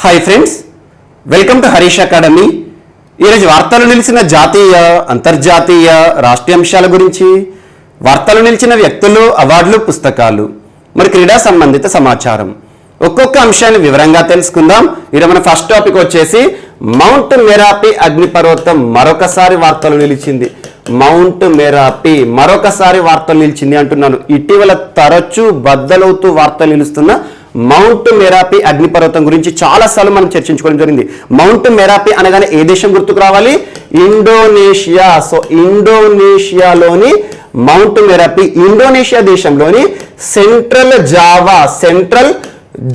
Hi friends, welcome to Harish academy. ఈరోజు వార్తలు నిలిచిన జాతీయ, అంతర్జాతీయ, రాష్ట్రీయ అంశాల గురించి, వార్తలు నిలిచిన వ్యక్తులు, అవార్డులు, పుస్తకాలు, మరి క్రీడా సంబంధిత సమాచారం, ఒక్కొక్క అంశాన్ని వివరంగా తెలుసుకుందాం. ఈరోజు మన ఫస్ట్ టాపిక్ వచ్చేసి మౌంట్ మెరాపి అగ్నిపర్వతం మరొకసారి వార్తలు నిలిచింది. మౌంట్ మెరాపి మరొకసారి వార్తలు నిలిచింది అంటున్నాను. ఇటీవల తరచూ బద్దలవుతూ వార్తలు నిలుస్తున్న మౌంట్ మెరాపి అగ్నిపర్వతం గురించి చాలాసార్లు మనం చర్చించుకోవడం జరిగింది. మౌంట్ మెరాపి అనగానే ఏ దేశం గుర్తుకు రావాలి? ఇండోనేషియా. సో ఇండోనేషియాలోని మౌంట్ మెరాపి ఇండోనేషియా దేశంలోని సెంట్రల్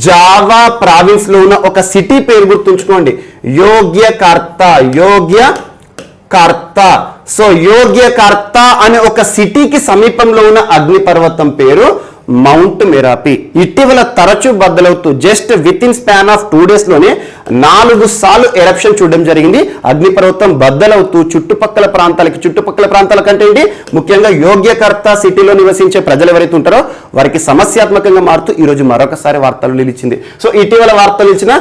జావా ప్రావిన్స్ లో ఉన్న ఒక సిటీ పేరు గుర్తుంచుకోండి, యోగ్యకర్త. సో యోగ్యకర్త అనే ఒక సిటీకి సమీపంలో ఉన్న అగ్నిపర్వతం పేరు మౌంట్ మెరాపి. ఇటీవల తరచూ బద్దలవుతూ just within span of 2 days లోనే 4 సార్లు ఎరప్షన్ చూడడం జరిగింది. అగ్నిపర్వతం బద్దలవుతూ చుట్టుపక్కల ప్రాంతాల కంటే ఏంటి, ముఖ్యంగా యోగ్యకర్త సిటీలో నివసించే ప్రజలు ఎవరైతే ఉంటారో వారికి సమస్యాత్మకంగా మారుతూ ఈరోజు మరొకసారి వార్తలు నిలిచింది. సో ఇటీవల వార్తలు ఇచ్చిన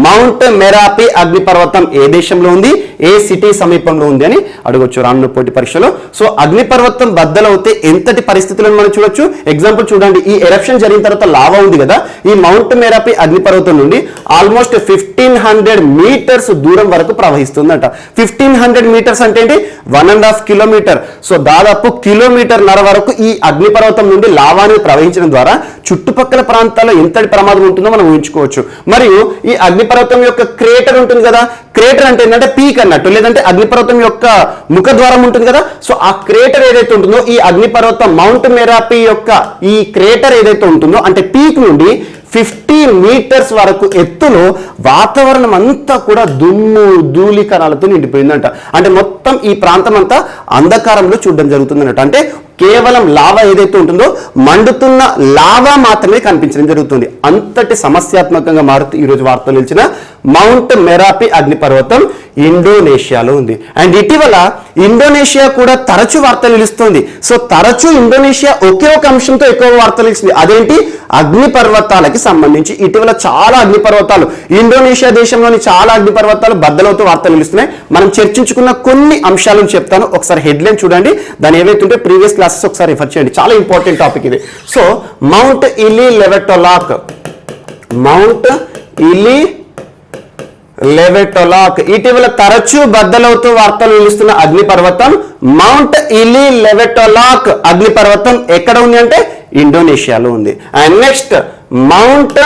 మౌంట్ మెరాపి అగ్నిపర్వతం ఏ దేశంలో ఉంది, ఏ సిటీ సమీపంలో ఉంది అని అడగొచ్చు రానున్న పోటీ పరీక్షలో. సో అగ్నిపర్వతం బద్దలవుతే ఎంతటి పరిస్థితులను మనం చూడొచ్చు. ఎగ్జాంపుల్ చూడండి, ఈ ఎరప్షన్ జరిగిన తర్వాత లావా ఉంది కదా, ఈ మౌంట్ మెరాపి అగ్నిపర్వతం నుండి ఆల్మోస్ట్ 1500 మీటర్స్ దూరం వరకు ప్రవహిస్తుందంట. 1500 మీటర్స్ అంటే ఏంటి, 1.5 కిలోమీటర్. సో దాదాపు 1.5 కిలోమీటర్ వరకు ఈ అగ్నిపర్వతం నుండి లావాని ప్రవహించడం ద్వారా చుట్టుపక్కల ప్రాంతాల్లో ఎంతటి ప్రమాదం ఉంటుందో మనం ఊహించుకోవచ్చు. మరియు ఈ అగ్నిపర్వతం యొక్క క్రేటర్ ఉంటుంది కదా, క్రేటర్ అంటే ఏంటంటే పీక్ అన్నట్టు, లేదంటే అగ్నిపర్వతం యొక్క ముఖద్వారం ఉంటుంది కదా. సో ఆ క్రేటర్ ఏదైతే ఉంటుందో, ఈ అగ్నిపర్వతం మౌంట్ మెరాపి యొక్క ఈ క్రేటర్ ఏదైతే ఉంటుందో అంటే పీక్ నుండి 50 మీటర్స్ వరకు ఎత్తులో వాతావరణం అంతా కూడా దుమ్ము ధూళి కణాలతో నిండిపోయిందంట. అంటే మొత్తం ఈ ప్రాంతం అంతా అంధకారంలో చూడడం జరుగుతుందన్నట్టు. అంటే కేవలం లావా ఏదైతే ఉంటుందో మండుతున్న లావా మాత్రమే కనిపించడం జరుగుతుంది. అంతటి సమస్యాత్మకంగా మారుతూ ఈరోజు వార్తలు నిలిచిన మౌంట్ మెరాపి అగ్నిపర్వతం ఇండోనేషియాలో ఉంది. అండ్ ఇటీవల ఇండోనేషియా కూడా తరచూ వార్తలు నిలుస్తుంది. సో తరచూ ఇండోనేషియా ఒకే ఒక అంశంతో ఎక్కువ వార్తలు నిలిచింది. అదేంటి, అగ్నిపర్వతాలకి సంబంధించి. ఇటీవల చాలా అగ్నిపర్వతాలు, ఇండోనేషియా దేశంలోని చాలా అగ్నిపర్వతాలు బద్దలవుతూ వార్తలు నిలుస్తున్నాయి. మనం చర్చించుకున్న కొన్ని అంశాలను చెప్తాను. ఒకసారి హెడ్లైన్ చూడండి, దాని ఏవైతుంటే ప్రీవియస్ క్లాసెస్ ఒకసారి రిఫర్ చేయండి, చాలా ఇంపార్టెంట్ టాపిక్ ఇది. సో మౌంట్ ఇలీ లెవెటోలాక్ ఇటీవల తరచూ బద్దలవుతూ వార్తలు నిలుస్తున్న అగ్నిపర్వతం మౌంట్ ఇలీ లెవెటోలాక్ అగ్నిపర్వతం ఎక్కడ ఉంది అంటే ఇండోనేషియాలో ఉంది. అండ్ నెక్స్ట్ మౌంట్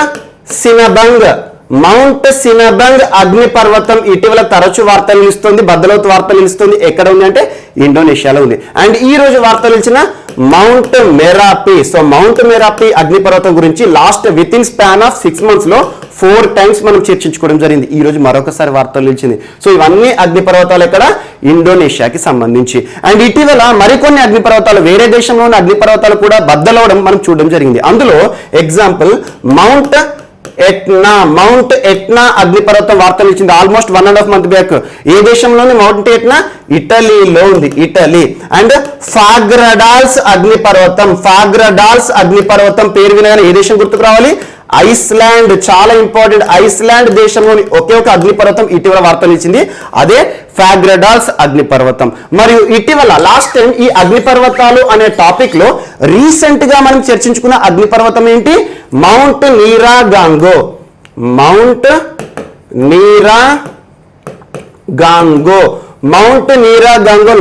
సినబంగ్ అగ్నిపర్వతం ఇటీవల తరచూ వార్తలు నిలుస్తుంది, బద్దలవుతూ వార్తలు నిలుస్తుంది, ఎక్కడ ఉంది అంటే ఇండోనేషియాలో ఉంది. అండ్ ఈ రోజు వార్తలు ఇచ్చిన mount Merapi. So mount Merapi అగ్నిపర్వతం గురించి last within span of 6 months లో 4 times మనం చర్చించుకోవడం జరిగింది. ఈ రోజు మరొకసారి వార్తలు నిలిచింది. సో ఇవన్నీ అగ్నిపర్వతాలు ఎక్కడ, ఇండోనేషియాకి సంబంధించి. అండ్ ఇటీవల మరికొన్ని అగ్నిపర్వతాలు, వేరే దేశంలోని అగ్నిపర్వతాలు కూడా బద్దలవడం మనం చూడడం జరిగింది. అందులో ఎగ్జాంపుల్ మౌంట్ ఎట్నా అగ్నిపర్వతం వార్తలు ఇచ్చింది ఆల్మోస్ట్ 1.5 month బ్యాక్. ఏ దేశంలోని మౌంట్ ఎట్నా? ఇటలీలో ఉంది, ఇటలీ. అండ్ ఫాగ్రడాల్స్ అగ్నిపర్వతం పేరు వినగానే ఏ దేశం గుర్తుకు రావాలి? ఐస్లాండ్. చాలా ఇంపార్టెంట్. ఐస్లాండ్ దేశంలోని ఒకే ఒక అగ్నిపర్వతం ఇటీవల వార్తలు ఇచ్చింది, అదే ఫాగ్రడాల్స్ అగ్నిపర్వతం. మరియు ఇటీవల లాస్ట్ టైం ఈ అగ్నిపర్వతాలు అనే టాపిక్ లో రీసెంట్ గా మనం చర్చించుకున్న అగ్నిపర్వతం ఏంటి? మౌంట్ నీరాగాంగో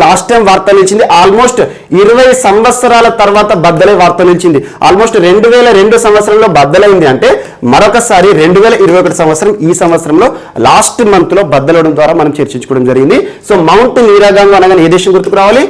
లాస్ట్ టైం వార్తలు ఇచ్చింది. ఆల్మోస్ట్ 20 సంవత్సరాల తర్వాత బద్దలై వార్తలు ఇచ్చింది. ఆల్మోస్ట్ 2002 సంవత్సరంలో బద్దలైంది అంటే మరొకసారి 2021 సంవత్సరం, ఈ సంవత్సరంలో లాస్ట్ మంత్ లో బద్దలవడం ద్వారా మనం చర్చించుకోవడం జరిగింది. సో మౌంట్ నీరాగాంగో అనగానే ఏ దేశం గుర్తుకు రావాలి?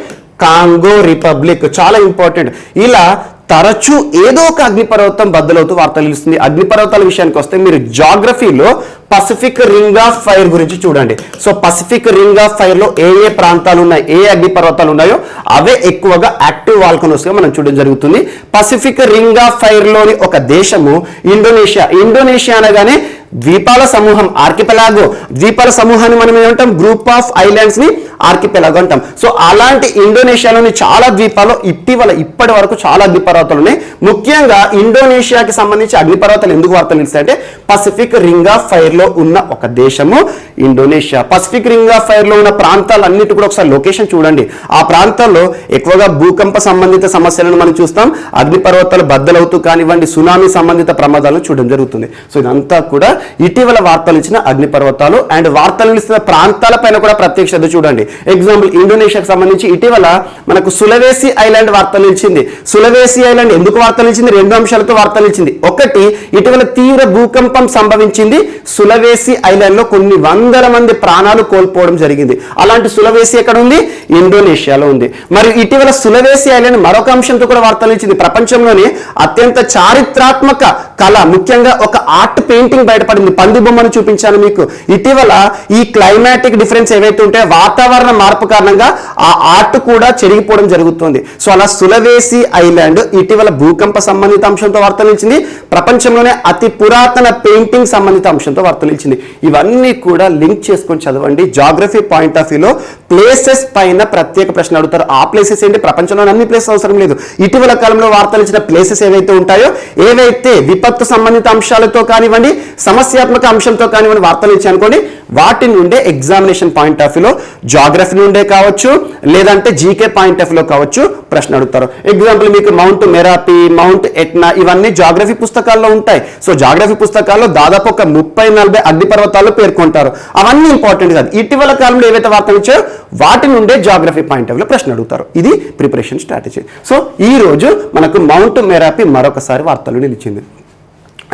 Congo republic. చాలా ఇంపార్టెంట్. ఇలా తరచూ ఏదో ఒక అగ్నిపర్వతం బద్దలవుతూ వార్తలు నిలుస్తుంది. అగ్నిపర్వతాల విషయానికి వస్తే మీరు జాగ్రఫీలో పసిఫిక్ రింగ్ ఆఫ్ ఫైర్ గురించి చూడండి. So Pacific ring of fire లో ఏ ప్రాంతాలు ఉన్నాయి, ఏ అగ్నిపర్వతాలు ఉన్నాయో అవే ఎక్కువగా యాక్టివ్ వాల్కనోస్ గా మనం చూడడం జరుగుతుంది. పసిఫిక్ రింగ్ ఆఫ్ ఫైర్ లోని ఒక దేశము ఇండోనేషియా అనగానే ద్వీపాల సమూహం, ఆర్కిపెలాగో. ద్వీపాల సమూహాన్ని మనం ఏమంటాం? గ్రూప్ ఆఫ్ ఐలాండ్స్ ని ఆర్కిపెలాగో అంటాం. సో అలాంటి ఇండోనేషియాలోని చాలా ద్వీపాలు ఇప్పటి వరకు చాలా అగ్నిపర్వతాలు ఉన్నాయి. ముఖ్యంగా ఇండోనేషియాకి సంబంధించి అగ్నిపర్వతాలు ఎందుకు వార్తలు ఇస్తాయంటే పసిఫిక్ రింగ్ ఆఫ్ ఫైర్ లో ఉన్న ఒక దేశము Indonesia. Pacific ring of fire లో ఉన్న ప్రాంతాలన్నిటి కూడా ఒకసారి లొకేషన్ చూడండి. ఆ ప్రాంతాల్లో ఎక్కువగా భూకంప సంబంధిత సమస్యలను మనం చూస్తాం. అగ్నిపర్వతాలు బద్దలవుతూ కానివ్వండి, సునామీ సంబంధిత ప్రమాదాలను చూడడం జరుగుతుంది. సో ఇదంతా కూడా ఇటీవల వార్తలు ఇచ్చిన అగ్నిపర్వతాలు అండ్ వార్తలు ఇస్తున్న ప్రాంతాల పైన కూడా ప్రత్యేక శ్రద్ధ చూడండి. ఎగ్జాంపుల్ ఇండోనేషియాకు సంబంధించి ఇటీవల మనకు సులవేసి ఐలాండ్ వార్తలు ఇచ్చింది. సులవేసి ఐలాండ్ ఎందుకు వార్తలు ఇచ్చింది? 2 అంశాలతో వార్తలు ఇచ్చింది. ఒకటి, ఇటీవల తీవ్ర భూకంపం సంభవించింది సులవేసి ఐలాండ్ లో, కొన్ని వందల మంది ప్రాణాలు కోల్పోవడం జరిగింది. అలాంటి సులవేసి ఎక్కడ ఉంది? ఇండోనేషియాలో ఉంది. మరియు ఇటీవల సులవేసి ఐలాండ్ మరొక అంశంతో కూడా వార్తలు ఇచ్చింది. ప్రపంచంలోనే అత్యంత చారిత్రాత్మక కళ, ముఖ్యంగా ఒక ఆర్ట్ పెయింటింగ్ బయటపడింది. పంది బొమ్మను చూపించాను మీకు. ఇటీవల ఈ క్లైమాటిక్ డిఫరెన్స్ ఏవైతే ఉంటాయో, వాతావరణ మార్పు కారణంగా ఆ ఆర్ట్ కూడా చెరిగిపోవడం జరుగుతుంది. సో అలా సులవేసి ఐలాండ్ ఇటీవల భూకంప సంబంధిత అంశంతో వార్తలు ఇచ్చింది. ప్రపంచంలోనే అతి పురాతన పెయింటింగ్ సంబంధిత అంశంతో వార్తలు ఇచ్చింది. ఇవన్నీ కూడా లింక్ చేసుకొని చదవండి. జాగ్రఫీ పాయింట్ ఆఫ్ వ్యూలో ప్లేసెస్ పైన ప్రత్యేక ప్రశ్న అడుగుతారు. ఆ ప్లేసెస్ ఏంటి? ప్రపంచంలోని అన్ని ప్లేసెస్ అవసరం లేదు. ఇటీవల కాలంలో వార్తలు ఇచ్చిన ప్లేసెస్ ఏవైతే ఉంటాయో, ఏవైతే విపత్తు సంబంధిత అంశాలతో కానివ్వండి, సమస్యాత్మక అంశంతో కానివ్వండి వార్తలు ఇచ్చాయనుకోండి, వాటి నుండే ఎగ్జామినేషన్ పాయింట్ ఆఫ్ వ్యూలో, జాగ్రఫీ నుండే కావచ్చు లేదంటే జీకే పాయింట్ ఆఫ్ వ్యూలో కావచ్చు ప్రశ్న అడుగుతారు. ఎగ్జాంపుల్ మీకు మౌంట్ మెరాపి, మౌంట్ ఎట్నా ఇవన్నీ జాగ్రఫీ పుస్తకాల్లో ఉంటాయి. సో జాగ్రఫీ పుస్తకాల్లో దాదాపు ఒక 30-40 అగ్నిపర్వతాలు పేర్కొంటారు. అవన్నీ ఇంపార్టెంట్ కాదు. ఇటీవల కాలంలో ఏవైతే వార్తలు ఇచ్చాయో వాటి నుండే జాగ్రఫీ పాయింట్ ఆఫ్ వ్యూలో ప్రశ్న అడుగుతారు. ఇది ప్రిపరేషన్ స్ట్రాటజీ. సో ఈ రోజు మనకు మౌంట్ మెరాపి మరొకసారి వార్తలు నిలిచింది.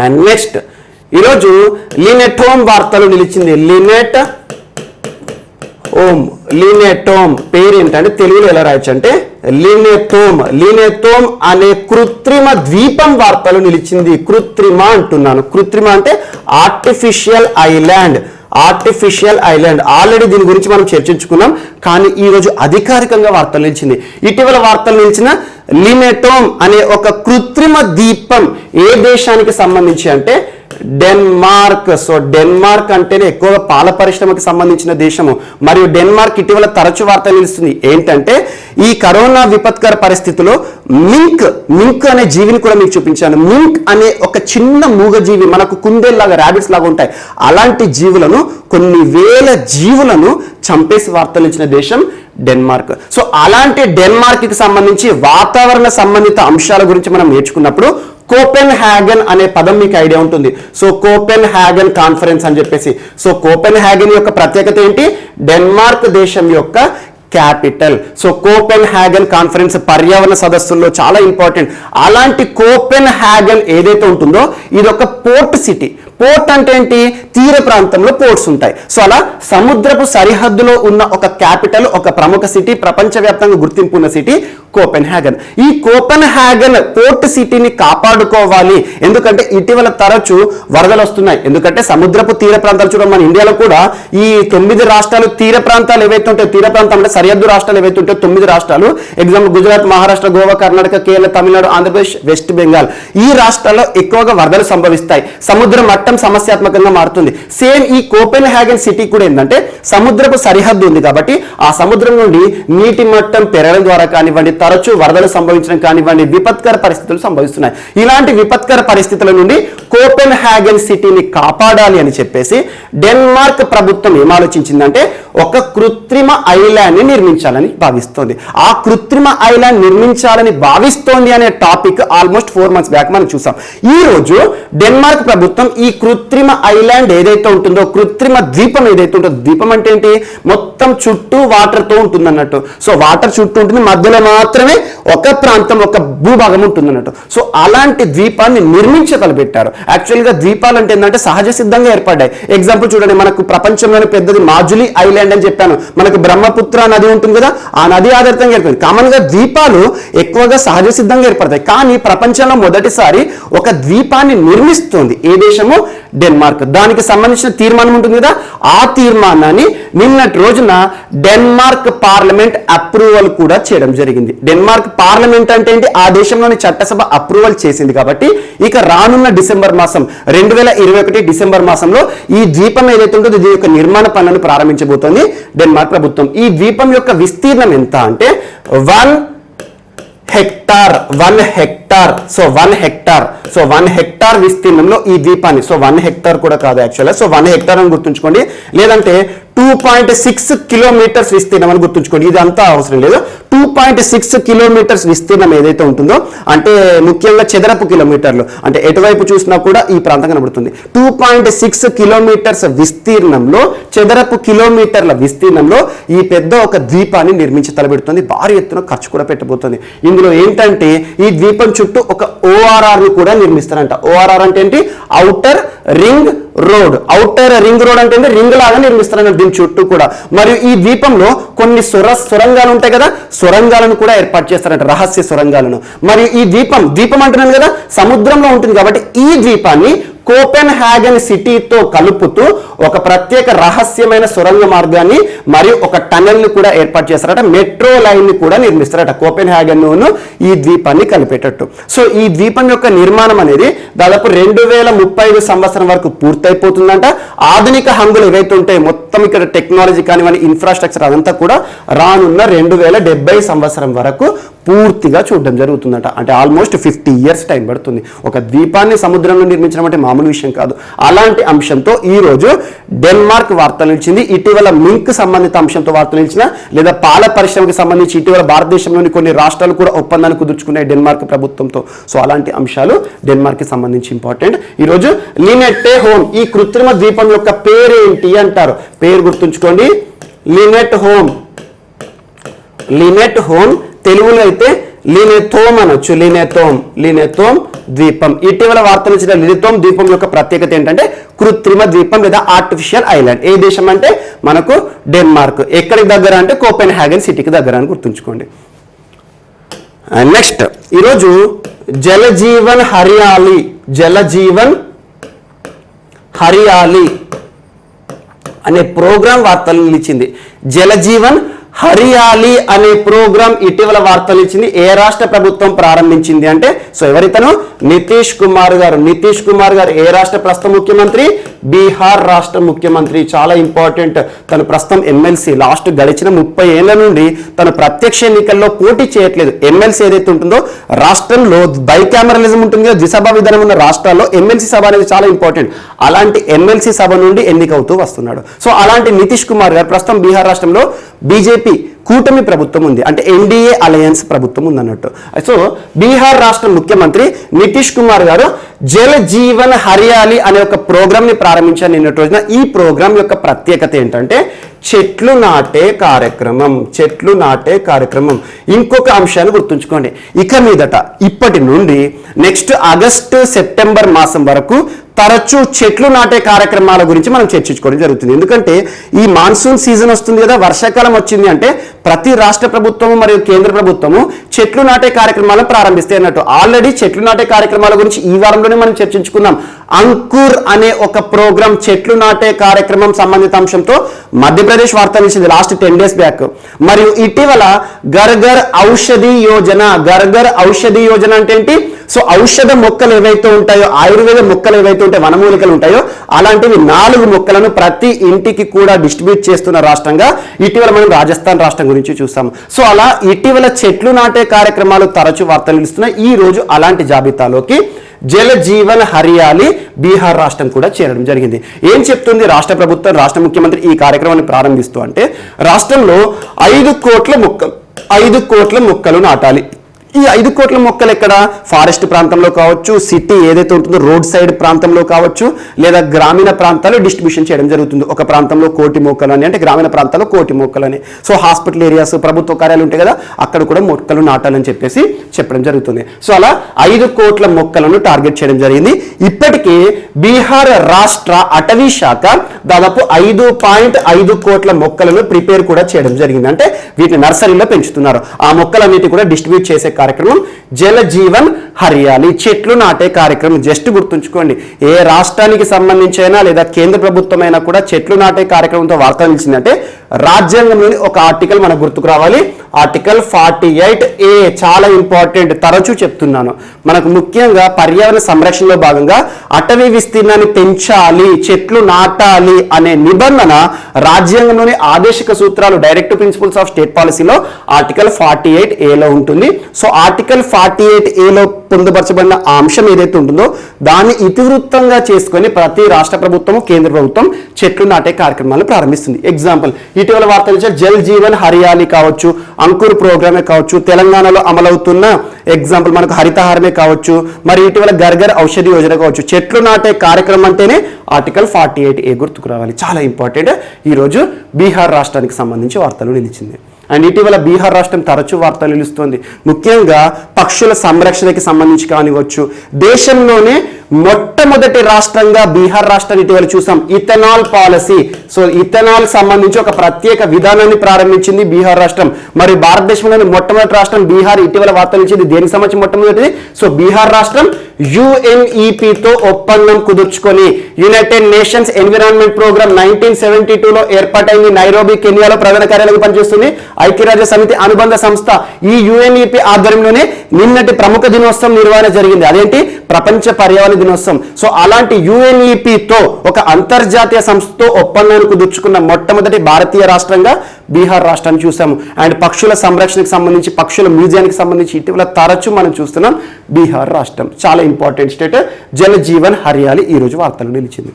అండ్ నెక్స్ట్ ఈరోజు లినెట్ హోమ్ వార్తలు నిలిచింది. లినెట్ హోమ్ పేరు ఏంటంటే తెలుగులో ఎలా రాయొచ్చు అంటే లినెథోమ్ అనే కృత్రిమ ద్వీపం వార్తలు నిలిచింది. కృత్రిమ అంటున్నాను. కృత్రిమ అంటే ఆర్టిఫిషియల్ ఐలాండ్. ఆల్రెడీ దీని గురించి మనం చర్చించుకున్నాం. కానీ ఈ రోజు అధికారికంగా వార్తలు నిలిచింది. ఇటీవల వార్తలు నిలిచిన లినెథోమ్ అనే ఒక కృత్రిమ ద్వీపం ఏ దేశానికి సంబంధించి అంటే డెన్మార్క్. సో డెన్మార్క్ అంటేనే ఎక్కువగా పాల పరిశ్రమకి సంబంధించిన దేశము. మరియు డెన్మార్క్ ఇటీవల తరచు వార్త నిలుస్తుంది. ఏంటంటే ఈ కరోనా విపత్కర పరిస్థితిలో మింక్ అనే జీవిని కూడా మీకు చూపించాను. మింక్ అనే ఒక చిన్న మూగజీవి, మనకు కుందేల్లాగా ర్యాబిట్స్ లాగా ఉంటాయి, అలాంటి జీవులను, కొన్ని వేల జీవులను చంపేసి వార్తలు ఇచ్చిన దేశం డెన్మార్క్. సో అలాంటి డెన్మార్క్ కి సంబంధించి వాతావరణ సంబంధిత అంశాల గురించి మనం నేర్చుకున్నప్పుడు కోపెన్ హ్యాగన్ అనే పదం మీకు ఐడియా ఉంటుంది. సో కోపెన్ హ్యాగన్ కాన్ఫరెన్స్ అని చెప్పేసి. సో కోపెన్ హ్యాగన్ యొక్క ప్రత్యేకత ఏంటి? డెన్మార్క్ దేశం యొక్క క్యాపిటల్. సో కోపెన్ హ్యాగన్ కాన్ఫరెన్స్ పర్యావరణ సదస్సుల్లో చాలా ఇంపార్టెంట్. అలాంటి కోపెన్ హ్యాగన్ ఏదైతే ఉంటుందో ఇది ఒక పోర్ట్ సిటీ. పోర్ట్ అంటే ఏంటి? తీర ప్రాంతంలో పోర్ట్స్ ఉంటాయి. సో అలా సముద్రపు సరిహద్దులో ఉన్న ఒక క్యాపిటల్, ఒక ప్రముఖ సిటీ, ప్రపంచవ్యాప్తంగా గుర్తింపు ఉన్న సిటీ కోపెన్ హ్యాగన్. ఈ కోపెన్ హ్యాగన్ పోర్ట్ సిటీని కాపాడుకోవాలి. ఎందుకంటే ఇటీవల తరచు వరదలు వస్తున్నాయి. ఎందుకంటే సముద్రపు తీర ప్రాంతాలు చూడండి, మన ఇండియాలో కూడా ఈ 9 రాష్ట్రాలు తీర ప్రాంతాలు ఏవైతే ఉంటాయో, తీర ప్రాంతం అంటే సరిహద్దు రాష్ట్రాలు ఏవైతే ఉంటాయో 9 రాష్ట్రాలు, ఎగ్జాంపుల్ గుజరాత్, మహారాష్ట్ర, గోవా, కర్ణాటక, కేరళ, తమిళనాడు, ఆంధ్రప్రదేశ్, వెస్ట్ బెంగాల్, ఈ రాష్ట్రాల్లో ఎక్కువగా వరదలు సంభవిస్తాయి. సముద్ర మట్టం సమస్యాత్మకంగా మారుతుంది. సేమ్ ఈ కోపెన్ హ్యాగన్ సిటీ కూడా ఏంటంటే సముద్రపు సరిహద్దు ఉంది కాబట్టి ఆ సముద్రం నుండి నీటి మట్టం పెరగడం ద్వారా కానివ్వండి, తరచూ వరదలు సంభవించడం కానివ్వండి, విపత్కర పరిస్థితులు సంభవిస్తున్నాయి. ఇలాంటి విపత్కర పరిస్థితుల నుండి కోపెన్ హ్యాగన్ సిటీని కాపాడాలి అని చెప్పేసి డెన్మార్క్ ప్రభుత్వం ఏం ఆలోచించిందంటే ఒక కృత్రిమ ఐలాండ్ ని నిర్మించాలని భావిస్తోంది. ఆ కృత్రిమ ఐలాండ్ నిర్మించాలని భావిస్తోంది అనే టాపిక్ ఆల్మోస్ట్ 4 months బ్యాక్ మనం చూసాం. ఈ రోజు డెన్మార్క్ ప్రభుత్వం ఈ కృత్రిమ ఐలాండ్ ఏదైతే ఉంటుందో, కృత్రిమ ద్వీపం ఏదైతే ఉంటుందో, ద్వీపం అంటే ఏంటి? మొత్తం చుట్టూ వాటర్ తో ఉంటుంది అన్నట్టు. సో వాటర్ చుట్టూ ఉంటుంది, మధ్యలో మాత్రమే ఒక ప్రాంతం, ఒక భూభాగం ఉంటుంది అన్నట్టు. సో అలాంటి ద్వీపాన్ని నిర్మించగలబెట్టారు. యాక్చువల్ గా ద్వీపాలు అంటే ఏంటంటే సహజ సిద్ధంగా ఏర్పడ్డాయి. ఎగ్జాంపుల్ చూడండి, మనకు ప్రపంచంలోని పెద్దది మాజులి ఐలాండ్ అని చెప్పాను. మనకు బ్రహ్మపుత్ర నది ఉంటుంది కదా, ఆ నది ఆధారితంగా ఏర్పడింది. కామన్ గా ద్వీపాలు ఎక్కువగా సహజ సిద్ధంగా ఏర్పడతాయి. కానీ ప్రపంచంలో మొదటిసారి ఒక ద్వీపాన్ని నిర్మిస్తుంది ఏ దేశము? డెన్మార్క్. దానికి సంబంధించిన తీర్మానం ఉంటుంది కదా, ఆ తీర్మానాన్ని నిన్నటి రోజున డెన్మార్క్ పార్లమెంట్ అప్రూవల్ కూడా చేయడం జరిగింది. డెన్మార్క్ పార్లమెంట్ అంటే ఏంటి? ఆ దేశంలోని చట్టసభ అప్రూవల్ చేసింది. కాబట్టి ఇక రానున్న డిసెంబర్ మాసం 2021 డిసెంబర్ మాసంలో ఈ ద్వీపం ఏదైతే ఉంటుందో దీని యొక్క నిర్మాణ పనులను ప్రారంభించబోతోంది డెన్మార్క్ ప్రభుత్వం. ఈ ద్వీపం యొక్క విస్తీర్ణం ఎంత అంటే 1 hectare. Hectare 1 hectare. So 1 hectare. So 1 hectare విస్తీర్ణంలో ఈ ద్వీపాన్ని, సో 1 హెక్టార్ కూడా కాదు యాక్చువల్గా, సో 1 హెక్టార్ అని గుర్తుంచుకోండి. లేదంటే 2.6 కిలోమీటర్స్ విస్తీర్ణం అని గుర్తుంచుకోండి. ఇది అంతా అవసరం లేదు. 2.6 కిలోమీటర్స్ విస్తీర్ణం ఏదైతే ఉంటుందో, అంటే ముఖ్యంగా చదరపు కిలోమీటర్లు, అంటే ఎటువైపు చూసినా కూడా ఈ ప్రాంతం కనబడుతుంది. 2.6 కిలోమీటర్స్ విస్తీర్ణంలో, చదరపు కిలోమీటర్ల విస్తీర్ణంలో ఈ పెద్ద ఒక ద్వీపాన్ని నిర్మించి తలబెడుతుంది. భారీ ఎత్తున ఖర్చు కూడా పెట్టబోతుంది. ఇందులో ఏంటంటే ఈ ద్వీపం చుట్టూ ఒక ORR ని కూడా నిర్మిస్తారంట. ORR అంటే ఏంటి? Outer ring road. Outer ring road అంటే రింగ్ లాగా నిర్మిస్తారన్నట్టు దీని చుట్టూ కూడా. మరియు ఈ ద్వీపంలో కొన్ని సొరంగాలు ఉంటాయి కదా, సొరంగాలను కూడా ఏర్పాటు చేస్తారంట, రహస్య సొరంగాలను. మరియు ఈ ద్వీపం అంటున్నాను కదా, సముద్రంలో ఉంటుంది కాబట్టి ఈ ద్వీపాన్ని కోపెన్హాగన్ సిటీతో కలుపుతూ ఒక ప్రత్యేక రహస్యమైన సొరంగ మార్గాన్ని మరియు ఒక టనెల్ ని కూడా ఏర్పాటు చేస్తారట. మెట్రో లైన్ ని కూడా నిర్మిస్తారట కోపెన్హాగన్ ఈ ద్వీపాన్ని కలిపేటట్టు. సో ఈ ద్వీపం యొక్క నిర్మాణం అనేది దాదాపు 2035 సంవత్సరం వరకు పూర్తయిపోతుందంట. ఆధునిక హంగులు ఏవైతే ఉంటాయి, మొత్తం ఇక్కడ టెక్నాలజీ కానివ్వండి, ఇన్ఫ్రాస్ట్రక్చర్ అదంతా కూడా రానున్న 2070 సంవత్సరం వరకు పూర్తిగా చూడడం జరుగుతుందట. అంటే ఆల్మోస్ట్ 50 ఇయర్స్ టైం పడుతుంది. ఒక ద్వీపాన్ని సముద్రంలో నిర్మించడం అంటే మామూలు విషయం కాదు. అలాంటి అంశంతో ఈ రోజు డెన్మార్క్ వార్తలు ఇచ్చింది. ఇటీవల మింక్ సంబంధిత అంశంతో వార్తలు ఇచ్చిన, లేదా పాల పరిశ్రమకు సంబంధించి ఇటీవల భారతదేశంలోని కొన్ని రాష్ట్రాలు కూడా ఒప్పందాన్ని కుదుర్చుకున్నాయి డెన్మార్క్ ప్రభుత్వంతో. సో అలాంటి అంశాలు డెన్మార్క్ కి సంబంధించి ఇంపార్టెంట్. ఈ రోజు లినెట్టే హోమ్, ఈ కృత్రిమ ద్వీపం యొక్క పేరేంటి అంటారు. పేరు గుర్తుంచుకోండి, లినెట్ హోమ్. లినెట్ హోమ్ తెలుగులో అయితే లినెథోమ్ అనొచ్చు. లినెథోమ్ ద్వీపం. ఇటీవల వార్తలు ఇచ్చిన లినెథోమ్ ద్వీపం యొక్క ప్రత్యేకత ఏంటంటే కృత్రిమ ద్వీపం లేదా ఆర్టిఫిషియల్ ఐలాండ్. ఏ దేశం అంటే మనకు డెన్మార్క్. ఎక్కడికి దగ్గర అంటే కోపెన్హాగన్ సిటీకి దగ్గర అని గుర్తుంచుకోండి. నెక్స్ట్ ఈరోజు జలజీవన్ హరియాలి అనే ప్రోగ్రాం వార్తలు ఇచ్చింది. జలజీవన్ హరియాలి అనే ప్రోగ్రాం ఇటీవల వార్తలు ఇచ్చింది. ఏ రాష్ట్ర ప్రభుత్వం ప్రారంభించింది అంటే, సో ఎవరితను? నితీష్ కుమార్ గారు. ఏ రాష్ట్ర ప్రస్తుత ముఖ్యమంత్రి? బీహార్ రాష్ట్ర ముఖ్యమంత్రి. చాలా ఇంపార్టెంట్. తను ప్రస్తుతం ఎమ్మెల్సీ. లాస్ట్ గడిచిన 30 ఏళ్ల నుండి తను ప్రత్యక్ష ఎన్నికల్లో పోటీ చేయట్లేదు. ఎమ్మెల్సీ ఏదైతే ఉంటుందో రాష్ట్రంలో బైకామరలిజం ఉంటుంది కదా, ద్విసభ విధానం ఉన్న రాష్ట్రాల్లో ఎమ్మెల్సీ సభ అనేది చాలా ఇంపార్టెంట్. అలాంటి ఎమ్మెల్సీ సభ నుండి ఎన్నికవుతూ వస్తున్నాడు. సో అలాంటి నితీష్ కుమార్ గారు ప్రస్తుతం బీహార్ రాష్ట్రంలో బీజేపీ కూటమి ప్రభుత్వం ఉంది, అంటే ఎన్డీఏ అలయన్స్ ప్రభుత్వం ఉందన్నట్టు. సో బీహార్ రాష్ట్ర ముఖ్యమంత్రి నితీష్ కుమార్ గారు జల్ జీవన్ హరియాలి అనే ఒక ప్రోగ్రామ్ ని ప్రారంభించారు నిన్నటి రోజున. ఈ ప్రోగ్రామ్ యొక్క ప్రత్యేకత ఏంటంటే చెట్లు నాటే కార్యక్రమం. ఇంకొక అంశాన్ని గుర్తుంచుకోండి. ఇక మీదట ఇప్పటి నుండి నెక్స్ట్ ఆగస్టు సెప్టెంబర్ మాసం వరకు తరచూ చెట్లు నాటే కార్యక్రమాల గురించి మనం చర్చించుకోవడం జరుగుతుంది. ఎందుకంటే ఈ మాన్సూన్ సీజన్ వస్తుంది కదా, వర్షాకాలం వచ్చింది అంటే ప్రతి రాష్ట్ర ప్రభుత్వము మరియు కేంద్ర ప్రభుత్వము చెట్లు నాటే కార్యక్రమాలను ప్రారంభిస్తాయి అన్నట్టు. ఆల్రెడీ చెట్లు నాటే కార్యక్రమాల గురించి ఈ వారంలోనే మనం చర్చించుకున్నాం. అంకుర్ అనే ఒక ప్రోగ్రామ్, చెట్లు నాటే కార్యక్రమం సంబంధిత అంశంతో మధ్యప్రదేశ్ వార్తలు ఇచ్చింది లాస్ట్ 10 days బ్యాక్. మరియు ఇటీవల గర్గర్ ఔషధి యోజన అంటే ఏంటి? సో ఔషధ మొక్కలు ఏవైతే ఉంటాయో, ఆయుర్వేద మొక్కలు ఏవైతే ఉంటాయో, వనమూలికలు ఉంటాయో, అలాంటివి 4 మొక్కలను ప్రతి ఇంటికి కూడా డిస్ట్రిబ్యూట్ చేస్తున్న రాష్ట్రంగా ఇటీవల మనం రాజస్థాన్ రాష్ట్రం గురించి చూసాము. సో అలా ఇటీవల చెట్లు నాటే కార్యక్రమాలు తరచూ వార్తలు ఇస్తున్నాయి. ఈ రోజు అలాంటి జాబితాలోకి జల జీవన్ హరియాలి బీహార్ రాష్ట్రం కూడా చేరడం జరిగింది. ఏం చెప్తుంది రాష్ట్ర ప్రభుత్వం, రాష్ట్ర ముఖ్యమంత్రి ఈ కార్యక్రమాన్ని ప్రారంభిస్తూ అంటే రాష్ట్రంలో 5 కోట్ల మొక్కలు నాటాలి. ఈ 5 కోట్ల మొక్కలు ఎక్కడ? ఫారెస్ట్ ప్రాంతంలో కావచ్చు, సిటీ ఏదైతే ఉంటుందో రోడ్ సైడ్ ప్రాంతంలో కావచ్చు, లేదా గ్రామీణ ప్రాంతాల్లో డిస్ట్రిబ్యూషన్ చేయడం జరుగుతుంది. ఒక ప్రాంతంలో 1 కోటి మొక్కలు అని, అంటే గ్రామీణ ప్రాంతాల్లో 1 కోటి మొక్కలు అని. సో హాస్పిటల్ ఏరియాస్, ప్రభుత్వ కార్యాలయాలు ఉంటాయి కదా, అక్కడ కూడా మొక్కలు నాటాలని చెప్పేసి చెప్పడం జరుగుతుంది. సో అలా 5 కోట్ల మొక్కలను టార్గెట్ చేయడం జరిగింది. ఇప్పటికే బీహార్ రాష్ట్ర అటవీ శాఖ దాదాపు 5.5 కోట్ల మొక్కలను ప్రిపేర్ కూడా చేయడం జరిగింది. అంటే వీటిని నర్సరీలో పెంచుతున్నారు. ఆ మొక్కలన్నిటి కూడా డిస్ట్రిబ్యూట్ చేసే కార్యక్రమం జల జీవన్ హరియాలి, చెట్లు నాటే కార్యక్రమం. జస్ట్ గుర్తుంచుకోండి, ఏ రాష్ట్రానికి సంబంధించైనా లేదా కేంద్ర ప్రభుత్వమైనా కూడా చెట్లు నాటే కార్యక్రమంతో వార్తలు ఇచ్చిందంటే రాజ్యాంగంలోని ఒక ఆర్టికల్ మనకు గుర్తుకు రావాలి. ఆర్టికల్ 48A చాలా ఇంపార్టెంట్, తరచూ చెప్తున్నాను. మనకు ముఖ్యంగా పర్యావరణ సంరక్షణలో భాగంగా అటవీ విస్తీర్ణాన్ని పెంచాలి, చెట్లు నాటాలి అనే నిబంధన రాజ్యాంగంలోని ఆదేశిక సూత్రాలు డైరెక్టివ్ ప్రిన్సిపల్స్ ఆఫ్ స్టేట్ పాలసీలో ఆర్టికల్ 48Aలో ఉంటుంది. సో ఆర్టికల్ 48Aలో పొందుపరచబడిన ఆ అంశం ఏదైతే ఉంటుందో దాన్ని ఇతివృత్తంగా చేసుకొని ప్రతి రాష్ట్ర ప్రభుత్వం, కేంద్ర ప్రభుత్వం చెట్లు నాటే కార్యక్రమాలను ప్రారంభిస్తుంది. ఎగ్జాంపుల్, ఇటీవల వార్తలు జల్ జీవన్ హరియాలి కావచ్చు, అంకుర్ ప్రోగ్రామే కావచ్చు, తెలంగాణలో అమలవుతున్న ఎగ్జాంపుల్ మనకు హరితహారమే కావచ్చు, మరి ఇటీవల గర్గర్ ఔషధి యోజన కావచ్చు. చెట్లు నాటే కార్యక్రమం అంటేనే ఆర్టికల్ 48A గుర్తుకు రావాలి. చాలా ఇంపార్టెంట్. ఈరోజు బీహార్ రాష్ట్రానికి సంబంధించి వార్తలు నిలిచింది. అండ్ ఇటీవల బీహార్ రాష్ట్రం తరచూ వార్తలు నిలుస్తుంది. ముఖ్యంగా పక్షుల సంరక్షణకి సంబంధించి కానివచ్చు, దేశంలోనే మొట్టమొదటి రాష్ట్రంగా బీహార్ రాష్ట్రాన్ని ఇటీవల చూసాం. Ethanol policy. సో ఇథనాల్ సంబంధించి ఒక ప్రత్యేక విధానాన్ని ప్రారంభించింది బీహార్ రాష్ట్రం. మరి భారతదేశంలోని మొట్టమొదటి రాష్ట్రం బీహార్. ఇటీవల వార్తలు ఇచ్చింది దేనికి సంబంధించి మొట్టమొదటిది. సో బీహార్ రాష్ట్రం UNEPతో ఒప్పందం కుదుర్చుకొని యునైటెడ్ నేషన్స్ ఎన్విరాన్మెంట్ ప్రోగ్రామ్ 1972లో ఏర్పాటైంది. నైరోబీ, కెన్యాలో ప్రధాన కార్యాలయం పనిచేస్తుంది. ఐక్యరాజ్య సమితి అనుబంధ సంస్థ. ఈ UNEP ఆధ్వర్యంలోనే నిన్నటి ప్రముఖ దినోత్సవం నిర్వహణ జరిగింది. అదేంటి? ప్రపంచ పర్యావరణ దినోత్సవం. సో అలాంటి UNEPతో ఒక అంతర్జాతీయ సంస్థతో ఒప్పందాన్ని కుదుర్చుకున్న మొట్టమొదటి భారతీయ రాష్ట్రంగా బీహార్ రాష్ట్రాన్ని చూసాము. అండ్ పక్షుల సంరక్షణకు సంబంధించి, పక్షుల మ్యూజియానికి సంబంధించి ఇటీవల తరచూ మనం చూస్తున్నాం బీహార్ రాష్ట్రం. చాలా ఇంపార్టెంట్ స్టేట్. జల్ జీవన్ హరియాలి ఈరోజు వార్తలు నిలిచింది.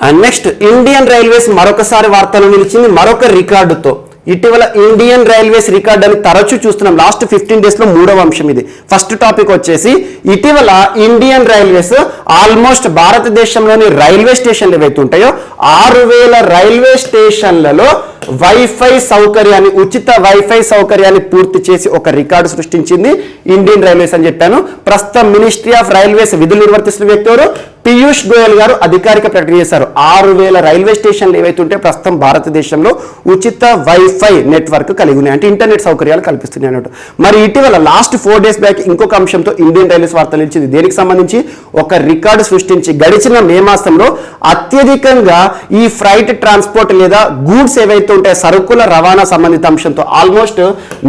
అండ్ నెక్స్ట్, ఇండియన్ రైల్వేస్ మరొకసారి వార్తలు నిలిచింది మరొక రికార్డుతో. ఇటీవల ఇండియన్ రైల్వేస్ రికార్డ్ అని తరచూ చూస్తున్నాం. లాస్ట్ 15 డేస్ లో 3వ అంశం ఇది. ఫస్ట్ టాపిక్ వచ్చేసి ఇటీవల ఇండియన్ రైల్వేస్ ఆల్మోస్ట్ భారతదేశంలోని రైల్వే స్టేషన్లు ఏవైతే ఉంటాయో 6000 రైల్వే స్టేషన్లలో వైఫై సౌకర్యాన్ని, ఉచిత వైఫై సౌకర్యాన్ని పూర్తి చేసి ఒక రికార్డు సృష్టించింది ఇండియన్ రైల్వేస్ అని చెప్పాను. ప్రస్తుతం మినిస్ట్రీ ఆఫ్ రైల్వేస్ విధులు నిర్వర్తిస్తున్న వ్యక్తి ఎవరు? పీయూష్ గోయల్ గారు అధికారిక ప్రకటన చేశారు. 6000 రైల్వే స్టేషన్లు ఏవైతే ఉంటే ప్రస్తుతం భారతదేశంలో ఉచిత వైఫై నెట్వర్క్ కలిగి ఉన్నాయి, అంటే ఇంటర్నెట్ సౌకర్యాలు కల్పిస్తున్నాయి అన్నట్టు. మరి ఇటీవల లాస్ట్ 4 డేస్ బ్యాక్ ఇంకొక అంశంతో ఇండియన్ రైల్వేస్ వార్తలు ఇచ్చింది. దేనికి సంబంధించి? ఒక రికార్డు సృష్టించి గడిచిన మే మాసంలో అత్యధికంగా ఈ ఫ్రైట్ ట్రాన్స్పోర్ట్ లేదా గూడ్స్ ఏవైతే ఉంటాయి సరుకుల రవాణా సంబంధిత అంశంతో ఆల్మోస్ట్